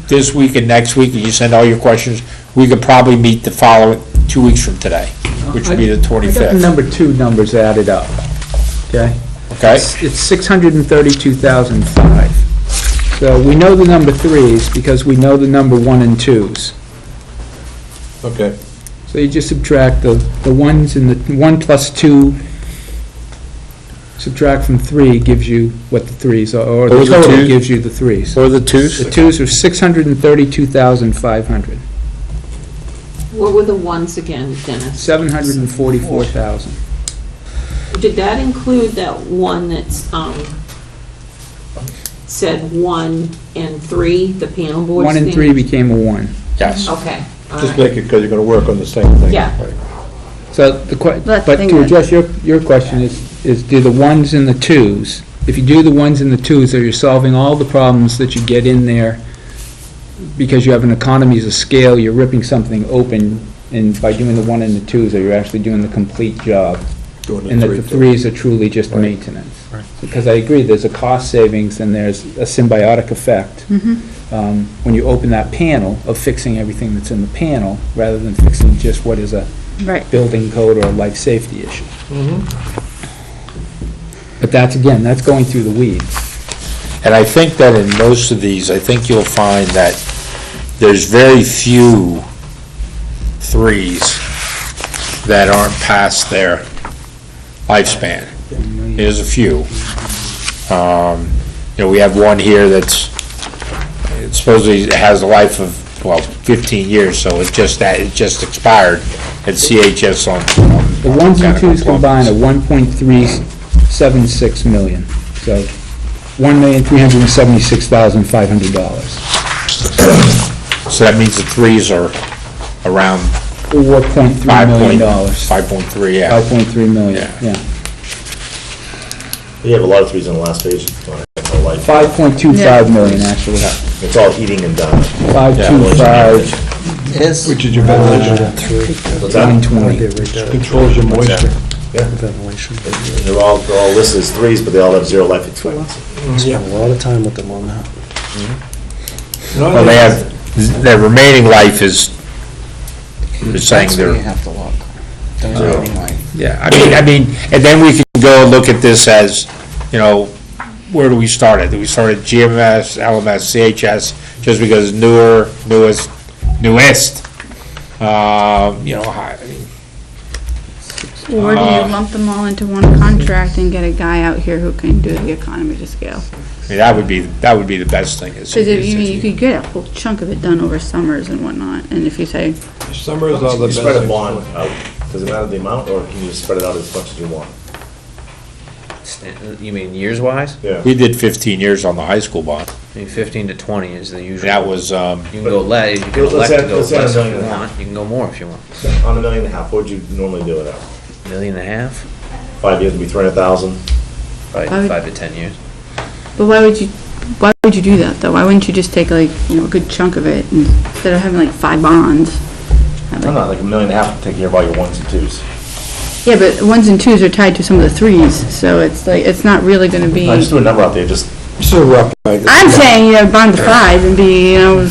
this week and next week, and you send all your questions, we could probably meet the following, 2 weeks from today, which would be the I got the 25th. number two numbers added up, okay? Okay? It's 632,005. So we know the number threes because we know the number one and twos. Okay. So you just subtract the ones and the 1 plus 2, subtract from 3 gives you what the threes are, or the What was the total two? gives you the threes. Or the twos? The twos are 632,500, What were the ones again, Dennis? 744,000. Did that include that one that's, said 1 and 3, the panel boards 1 and thing? 3 became a 1. Yes. Okay, all Just right. make it, because you're going to work on the same thing. Yeah. So That's but the thing to that- address your question is do the ones and the twos, if you do the ones and the twos, are you solving all the problems that you get in there because you have an economies of scale, you're ripping something open, and by doing the 1 and the twos, are you actually doing the complete job? Doing And that the three, too. threes are truly just Right. maintenance. Because I agree, there's a cost savings and there's a symbiotic effect. When you open that panel of fixing everything that's in the panel, rather than fixing just what is a Right. building code or a life safety issue. But that's, again, that's going through the weeds. And I think that in most of these, I think you'll find that there's very few threes that aren't past their lifespan. There's a few. We have one here that's, it supposedly has a life of, 15 years, so it just expired at CHS on. The ones and twos mechanical combined are plumbing. 1.376 million, so $1,376,500. So that means the threes are around $4.3 million. 5.3, yeah. 5.3 million, yeah. You have a lot of threes on the last page. It's all life. 5.25 million, actually. It's all heating and done. 525, Which is your ventilation. What's that? 920. Controls your moisture. Ventilation. They're all listed as threes, but they all have 0 life expectancy. Spent a lot of time with them on that. Well, they have, their remaining life is, they're saying That's where they're. you have to look. There's remaining life. Yeah, I mean, and then we can go and look at this as, where do we start at? Do we start at GMS, LMS, CHS, just because newest, I mean, Or do you lump them all into one contract and get a guy out here who can do the economy to scale? that would be the best thing. is- Because you could get a whole chunk of it done over summers and whatnot, and if you say, Summers are the You best. spread a thing. bond out. Does it matter the amount, or can you spread it out as much as you want? You mean years-wise? Yeah. We did 15 years on the high school bond. I mean, 15 to 20 is the usual. That was, You can go less, you can Let's elect to add- go let's add less if $1.5 you million. want, you can go more if you want. On $1.5 million, what would you normally do it at? $1.5 million, 5 years would be 300,000. I would- 5 to 10 years. but why would you do that, though? Why wouldn't you just take a good chunk of it, and instead of having like 5 bonds? have No, like- no, like $1.5 million to take care of all your ones and twos. Yeah, but ones and twos are tied to some of the threes, so it's like, it's not really gonna be, I just threw a number out there, just, It's a rough idea. I'm saying, bond to 5 and be, I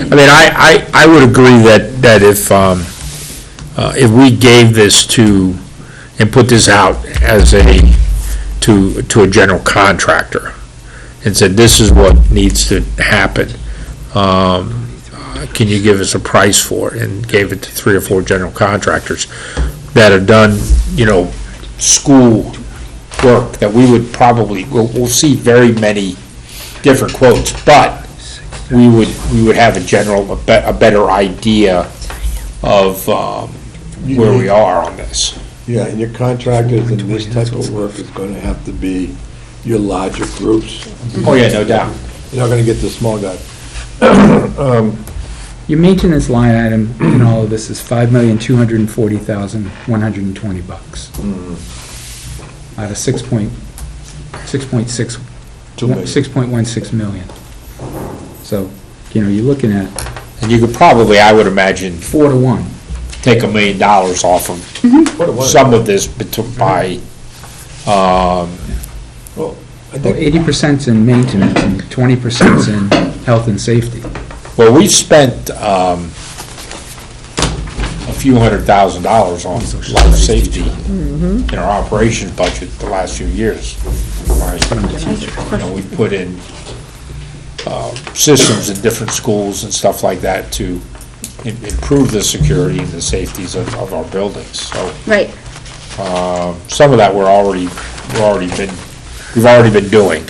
mean, I would agree that if we gave this and put this out as a to a general contractor and said, this is what needs to happen. Can you give us a price for it? And gave it to 3 or 4 general contractors that have done, school work that we would probably, we'll see very many different quotes, but we would have a better idea of where we are on this. Yeah, and your contractors in this type of work is going to have to be your larger groups. Oh, yeah, no doubt. You're not going to get the small guy. Your maintenance line item in all of this is $5,240,120 out of 6.16 million. So, you're looking at And you could probably, I would imagine, 4 to 1. take $1 million off of some of this by, Well, I Well, think 80%'s in maintenance and 20%'s in health and safety. well, we've spent a few $100,000 on life safety in our operations budget the last few years. Right? We've put in systems in different schools and stuff like that to improve the security and the safeties of our buildings. So Right. some of that we've already been doing.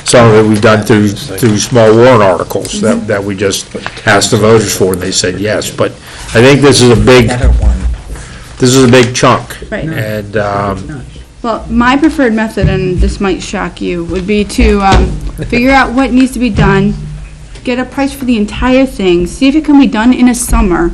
Some of it we've done through small warrant articles that we just asked the voters for, and they said yes. But I think this is a big chunk. Right. And, Well, my preferred method, and this might shock you, would be to figure out what needs to be done, get a price for the entire thing, see if it can be done in a summer,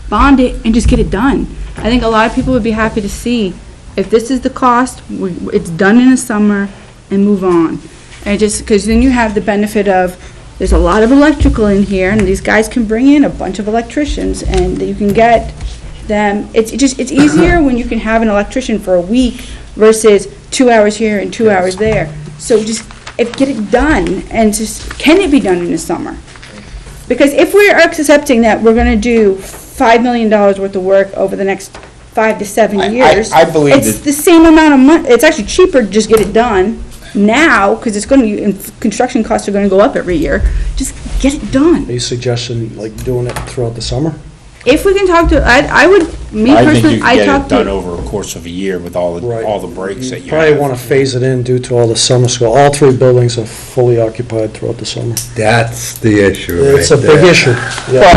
bond it, and just get it done. I think a lot of people would be happy to see if this is the cost, it's done in the summer, and move on. And just, because then you have the benefit of, there's a lot of electrical in here, and these guys can bring in a bunch of electricians, and you can get them, it's easier when you can have an electrician for a week versus 2 hours here and 2 hours there. So just, get it done, and just, can it be done in the summer? Because if we're accepting that we're gonna do $5 million worth of work over the next 5 to 7 years. I believe it's that- the same amount of money, it's actually cheaper to just get it done now, because it's gonna, construction costs are gonna go up every year. Just get it done. Are you suggesting like doing it throughout the summer? If we can talk to, I would, me I think personally, you I can get talk it done to. over a course of a year with all Right. the breaks that you Probably have. want to phase it in due to all the summer school. All 3 buildings are fully occupied throughout the summer. that's the issue right It's a big there. issue. Yeah.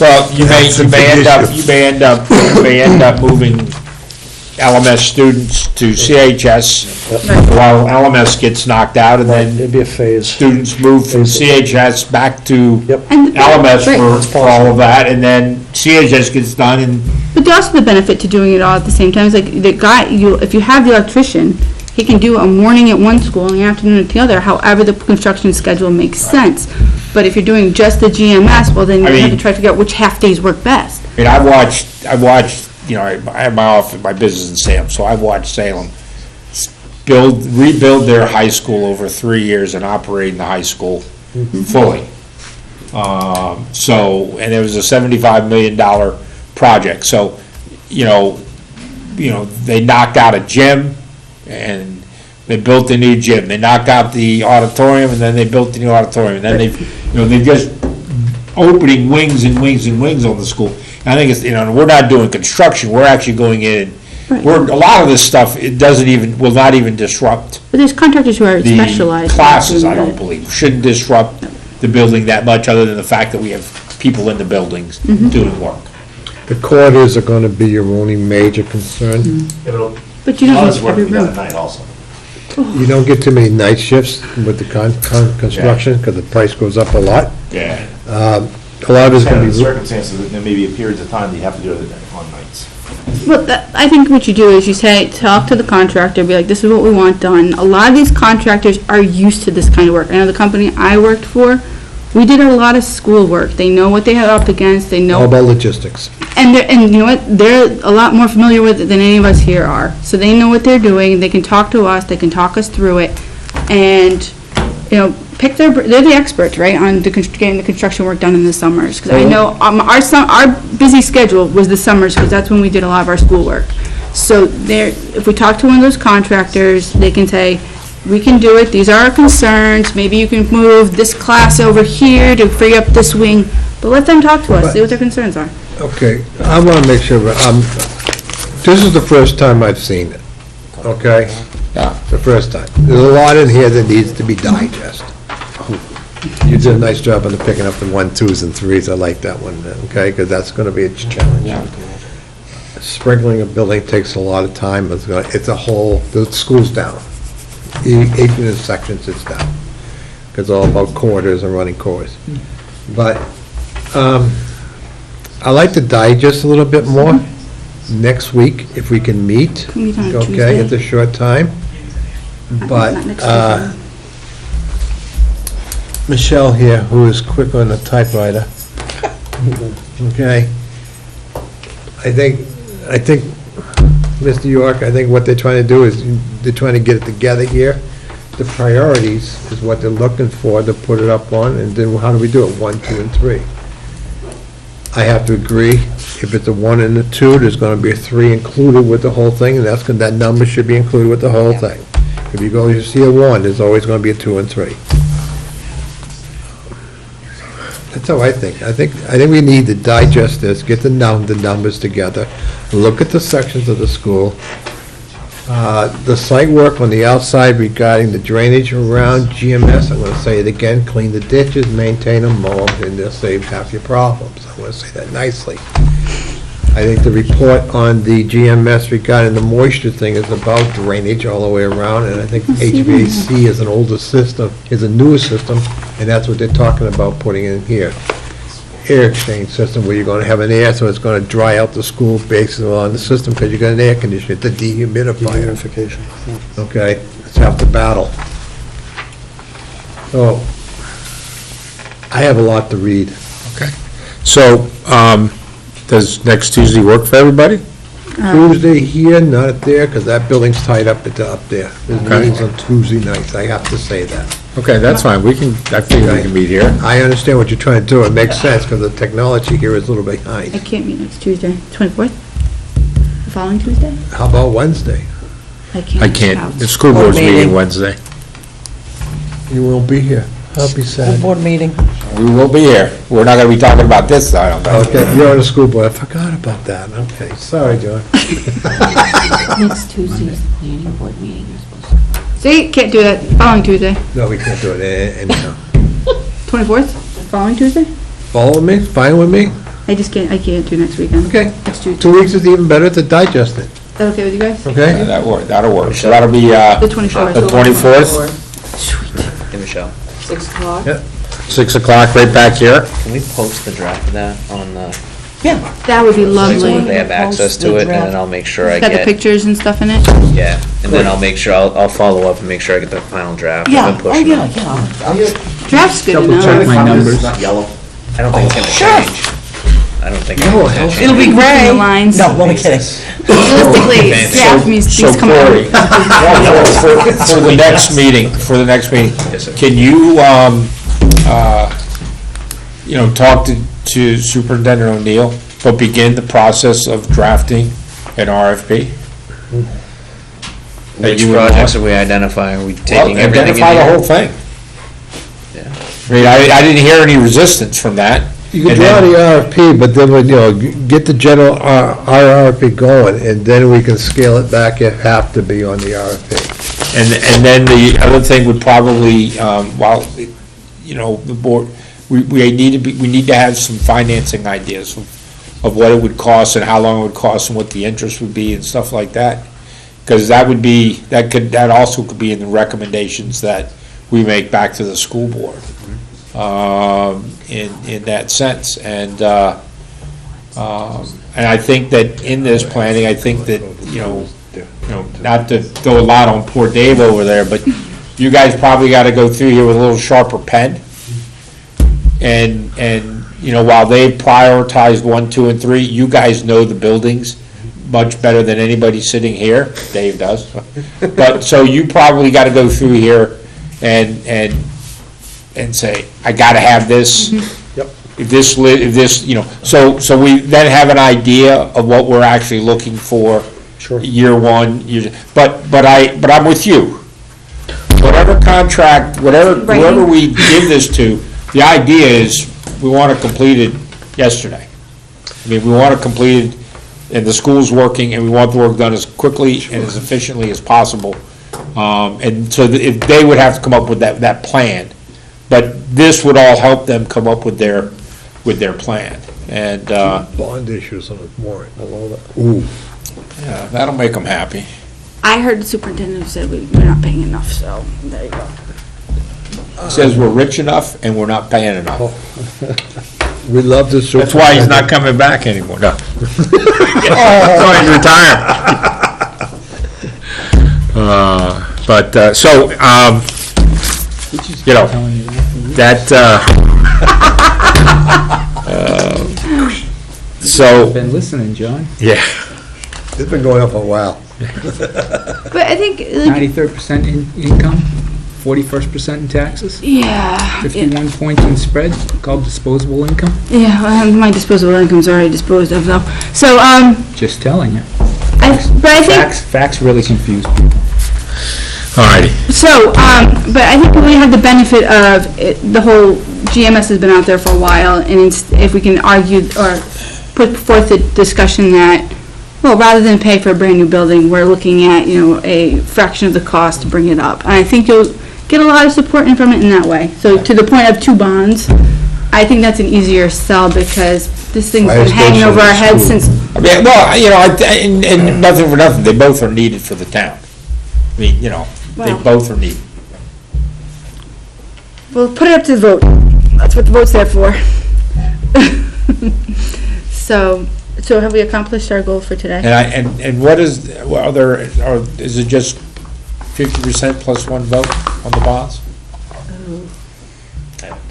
Well, you may end up moving LMS students to CHS while LMS gets knocked out, and Right, then it'd be a phase. students move from CHS back to Yep. And the- LMS right. for all of that, and then CHS gets done, and But there's also the benefit to doing it all at the same time. It's like the guy, if you have the electrician, he can do a morning at one school and an afternoon at the other, however the construction schedule makes sense. But if you're doing just the GMS, well, then you I have to mean- try to figure out which half-days work best. I mean, I've watched, I have my office, my business in Salem, so I've watched Salem rebuild their high school over 3 years and operating the high school fully. And it was a $75 million project, so, they knocked out a gym, and they built a new gym, they knocked out the auditorium, and then they built the new auditorium, and then they're just opening wings and wings and wings on the school. And I think it's, we're not doing construction, we're actually going in, Right. a lot of this stuff, will not even disrupt But there's contractors who are the specialized. in classes, I doing don't that. believe, shouldn't disrupt the building that much, other than the fact that we have people in the buildings doing work. The corridors are going to be your only major concern. But you A lot don't of this have work every can be done room. at night also. You don't get too many night shifts with the construction, because the price goes up a lot. Yeah. A lot of it's Kind going of to the be, circumstances, that there may be periods of time that you have to do it on nights. Well, I think what you do is you talk to the contractor, be like, this is what we want done. A lot of these contractors are used to this kind of work. I know the company I worked for, we did a lot of school work. They know what they have up against, they know. all about logistics. And you know what, they're a lot more familiar with it than any of us here are. So they know what they're doing, they can talk to us, they can talk us through it, and, they're the experts, right, on getting the construction work done in the summers. Because I know our busy schedule was the summers, because that's when we did a lot of our school work. So there, if we talk to one of those contractors, they can say, we can do it, these are our concerns, maybe you can move this class over here to free up this wing, but let them talk to us, see what their concerns are. Okay, I want to make sure, this is the first time I've seen it, okay? Yeah. The first time. There's a lot in here that needs to be digested. You did a nice job on the picking up the 1, 2s, and 3s, I like that one, okay, because that's going to be a challenge. Sprinkling a building takes a lot of time, it's a whole, the school's down. Each of the sections it's down, because it's all about quarters and running cores. But I like to digest a little bit more next week, if we can meet. Can we meet on a Okay, Tuesday? it's a short time. But Not next Tuesday. Michelle here, who is quick on the typewriter, okay, I think, Mr. York, I think what they're trying to do is, they're trying to get it together here. The priorities is what they're looking for to put it up on, and then how do we do it, 1, 2, and 3? I have to agree, if it's a 1 and a 2, there's gonna be a 3 included with the whole thing, and that number should be included with the whole thing. If you go, you see a 1, there's always gonna be a 2 and 3. That's how I think. I think we need to digest this, get the numbers together, look at the sections of the school. The site work on the outside regarding the drainage around GMS, I'm gonna say it again, clean the ditches, maintain them, mow them, and they'll save half your problems. I wanna say that nicely. I think the report on the GMS regarding the moisture thing is about drainage all the way around, and I think HVAC is an older system, is a newer system, and that's what they're talking about putting in here. Air exchange system, where you're gonna have an air, so it's gonna dry out the school based on the system, because you got an air conditioner, the dehumidifier. Okay, it's half the battle. So, I have a lot to read. Okay. So, does next Tuesday work for everybody? Tuesday here, not there, because that building's tied up up there. There's Okay. meetings on Tuesday nights, I have to say that. Okay, that's fine, I think we can meet here. I understand what you're trying to do, it makes sense, because the technology here is a little behind. I can't meet next Tuesday, 24th? The following Tuesday? How about Wednesday? I can't. I can't, Out. the school board's Board meeting. meeting Wednesday. You won't be here. I'll be sad. Board meeting. We will be here. We're not gonna be talking about this, I don't think. Okay, you're on the school board, I forgot about that, okay, sorry, John. Next Tuesday's the planning board meeting, you're supposed to. See, can't do that, following Tuesday. No, we can't do it anyhow. 24th, following Tuesday? Follow me, fine with me? I can't do next weekend. Okay. Next Tuesday. 2 weeks is even better to digest it, Is that okay with you guys? okay? That'll work. So that'll be, The 24th. the 24th, Hey, Michelle, 6 o'clock? Yeah. 6 o'clock, right back here. can we post the draft of that on the, That would be so lovely. they have access to it, and then I'll make sure I It's got the get, pictures and stuff in it. yeah, and then I'll make sure, I'll follow up and make sure I get the final draft. I've Yeah, been oh, pushing yeah, it. yeah. Draft's good Double enough. check my numbers. Yellow. I don't think it's gonna change. I don't think it's gonna change. It'll be Between gray. the lines. No, I'm kidding. Realistically, Fancy. draft means So these come out. Cory, for the next meeting, Yes, sir. can you, talk to Superintendent O'Neill, but begin the process of drafting an RFP? That Which you would projects want? are we identifying? Are we Well, taking everything in identify the here? whole thing. Yeah. I mean, I didn't hear any resistance from that. You can And draw then- the RFP, but then, get the general RFP going, and then we can scale it back if have to be on the RFP. And then the other thing would probably, the board, we need to have some financing ideas of what it would cost and how long it would cost and what the interest would be and stuff like that. Because that also could be in the recommendations that we make back to the school board, in that sense. And I think that in this planning, I think that, not to throw a lot on poor Dave over there, but you guys probably gotta go through here with a little sharper pen. And, while they prioritized 1, 2, and 3, you guys know the buildings much better than anybody sitting here. Dave does. But, so you probably gotta go through here and say, I gotta have this. Yep. If this, so we then have an idea of what we're actually looking for Sure. year one, but I'm with you. Whatever contract, whoever we give this to, the idea is, we want to complete it yesterday. I mean, we want to complete it, and the school's working, and we want the work done as quickly and as efficiently as possible. And so if they would have to come up with that plan, but this would all help them come up with their plan. And, Bond issues on the warrant, I love that. Ooh. yeah, that'll make them happy. I heard the superintendent said we're not paying enough, so there you go. Says we're rich enough and we're not paying enough. We love this. That's why he's not coming back anymore, no. That's why he's retiring. You know, so, Been listening, John. yeah. It's been going on for a while. But I think, like, 93rd percent income, 41st percent in taxes, yeah, 51 points in spread, called disposable income. yeah, my disposable income's already disposed of, though. So, Just telling you. but I think, Facts really confuse people. All righty. so, but I think we have the benefit of, the whole GMS has been out there for a while, and if we can argue, or put forth the discussion that, well, rather than pay for a brand-new building, we're looking at, a fraction of the cost to bring it up. And I think you'll get a lot of support from it in that way. So to the point of 2 bonds, I think that's an easier sell, because this thing's been hanging over our heads since, I mean, well, and nothing for nothing, they both are needed for the town. I mean, they Well- both are needed. well, put it up to the vote. That's what the vote's there for. So have we accomplished our goal for today? And what is, is it just 50% plus 1 vote on the bonds?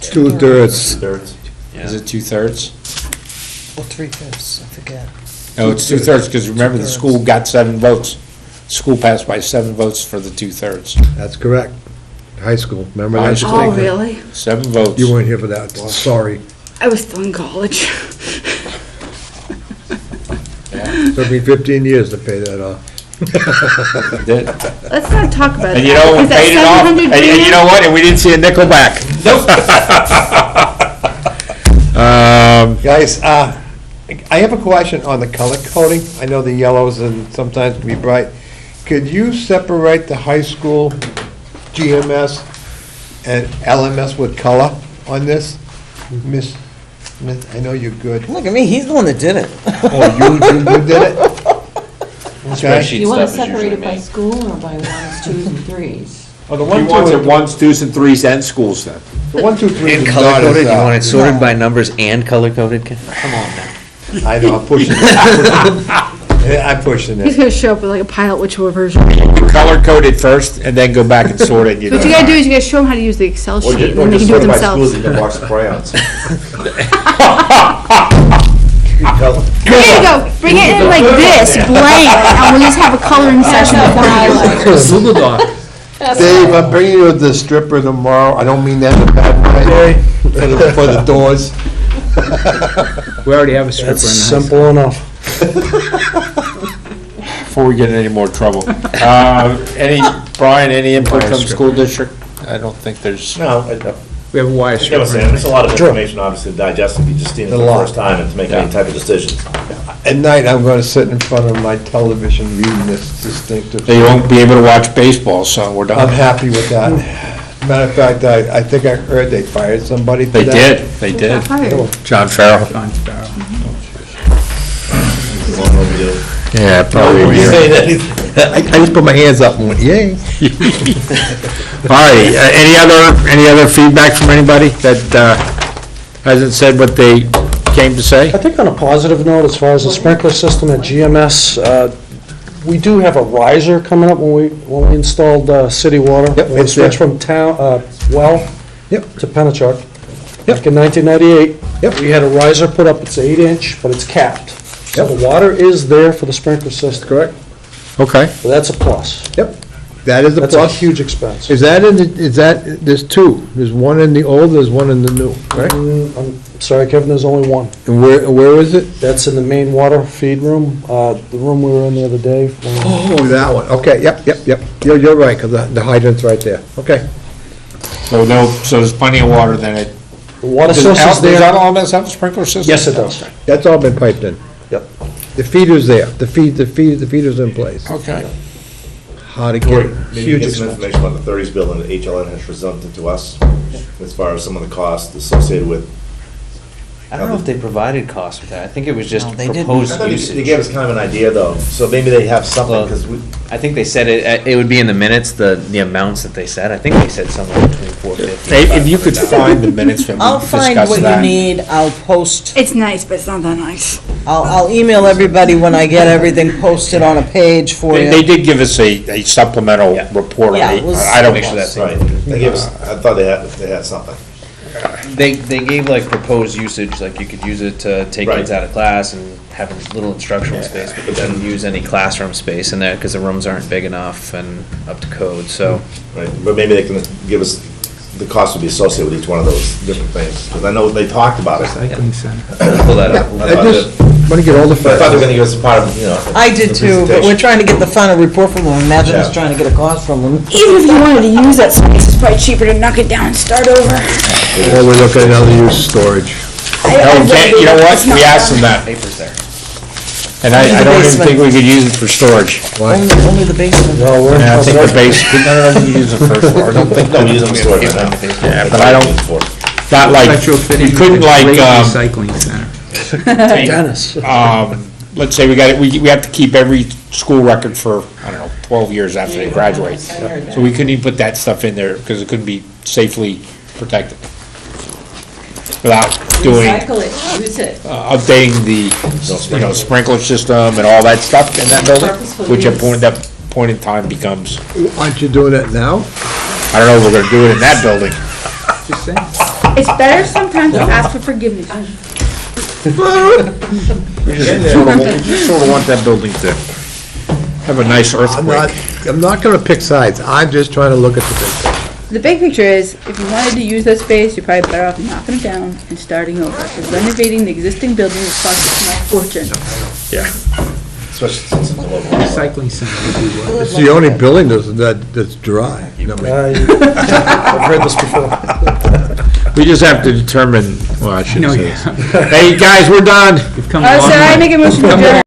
2/3. Thirds. Is it 2/3? Well, 3/5, I forget. No, it's 2/3, because remember, the school got 7 votes. School passed by 7 votes for the 2/3. That's correct. High school, remember High that? school. Oh, really? 7 votes. You weren't here for that, sorry. I was still in college. Took me 15 years to pay that off. Did. Let's not talk about that. And you know, we Is that paid it off, 700 and you know what, and we didn't see a nickel back. Guys, I have a question on the color coding. I know the yellows and sometimes can be bright. Could you separate the high school GMS and LMS with color on this? Miss, I know you're good. Look at me, he's the one that did it. Oh, you did it? Okay. Spreadsheet You want to stuff is separate usually it by me. school or by 1s, 2s, and 3s? Oh, the He 1, 2, wants it and 1s, 2s, and 3s, and schools then. the 1, 2, 3. And is color not coded, as, you want it sorted by numbers and color coded? Come on now. I know, I'm pushing it. I'm pushing He's it. gonna show up with like a pilot whichever version. Color code it first, and then go back and sort it. What you gotta do is you gotta show them how to use the Excel Or sheet, just, and then they can do it sort by schools, themselves. you can box of crayons. There you go, bring it in like this, blank, and we'll just have a coloring session before you. Google Doc. Dave, I'm bringing you the stripper tomorrow. I don't mean that in a bad way. For the doors. We already have a stripper in the That's house. simple enough. Before we get in any more trouble. Brian, any input from the school district? I don't think there's, No, We have a wire I stripper. was saying, there's a lot of information obviously to digest if you just seen it for A the lot. first time and to make any type of decisions. At night, I'm gonna sit in front of my television reading this distinctive. they won't be able to watch baseball, so we're I'm done. happy with that. Matter of fact, I think I heard they fired somebody They today. did, they did. Fired. John Farrell. John Sparrow. Long overdue. Yeah, probably. You saying anything? I just put my hands up and went, yay. All right, any other feedback from anybody that hasn't said what they came to say? I think on a positive note, as far as the sprinkler system at GMS, we do have a riser coming up when we installed city water. Yep, When we it's switched there. from town, well Yep. to Pennachuck. Back in 1998. Yep. We had a riser put up, it's 8-inch, but it's capped. So Yep. the water is there for the sprinkler system. Correct. Okay. So that's a plus. Yep. That is a That's a plus? huge expense. Is that there's two, there's one in the old, there's one in the new, right? I'm sorry, Kevin, there's only one. And where is it? That's in the main water feed room, the room we were in the other day. Oh, that one, okay, yep. You're right, because the hydrant's right there, okay. So there's plenty of water then it. The water Does source is does that there. all have a sprinkler system? Yes, it does. That's all been piped in. Yep. The feeder's there, the feeder's in place. Okay. How to Cory, get, maybe Huge get some expense. information about the 30s building that HLN has presented to us, as far as some of the costs associated with. I don't know if they provided costs with that. I think it was just No, they didn't. I proposed thought usage. they gave us kind of an idea, though, so maybe they have something, Well, because we, I think they said it would be in the minutes, the amounts that they said. I think they said somewhere between 450. Hey, if you could find the minutes when we I'll find discuss what you that. need, I'll post, It's nice, but it's not that nice. I'll email everybody when I get everything posted on a page for They you. did give us a supplemental Yeah. report on Yeah, it. it was- I don't Make sure that's right, they gave us, I thought they had something. They gave like proposed usage, like you could use it to take Right. kids out of class and have a little instructional space, but then use any classroom space in there because the rooms aren't big enough and up to code, so. Right, but maybe they can give us, the cost would be associated with each one of those different things, because I know they talked about it. Recycling center. Pull that up. I I thought just want to get all the But I thought they were facts. gonna give us a part of, I did the too, but we're presentation. trying to get the final report from them, imagine us Yeah. trying to get a cost from them. Even if you wanted to use that space, it's probably cheaper to knock it down and start over. Or we look at another use storage. Oh, you know what? We asked them that, Papers there. and I don't even think we could use it for storage. Only the basement. No, we're in Yeah, I think the trouble. base, no, we can use the first floor, I don't think. No, we use them for storage Yeah, now. Yeah, but I don't, not like, Retrofitting we couldn't a like, great recycling center. take, Dennis. let's say we have to keep every school record for, I don't know, 12 years after they graduate. So we couldn't even put that stuff in there because it couldn't be safely protected. Without doing, Recycle it, use it. updating the, sprinkler system and all that stuff in that building, Purposeful which at use. that point in time becomes, Aren't you doing it now? I don't know if we're gonna do it in that building. Just saying. It's better sometimes to ask for forgiveness. We just sort of want that building to have a nice earthquake. I'm not gonna pick sides, I'm just trying to look at the big picture. The big picture is, if you wanted to use that space, you're probably better off knocking it down and starting over. Because renovating the existing building would cost a small fortune. Yeah. Especially since it's a little. Recycling center would be well. It's the only building that's dry. I mean, I've heard this before. We just have to determine, well, I shouldn't No, say yeah. this. Hey, guys, we're done. You've come a Oh, long sorry, way. make a motion to adjourn.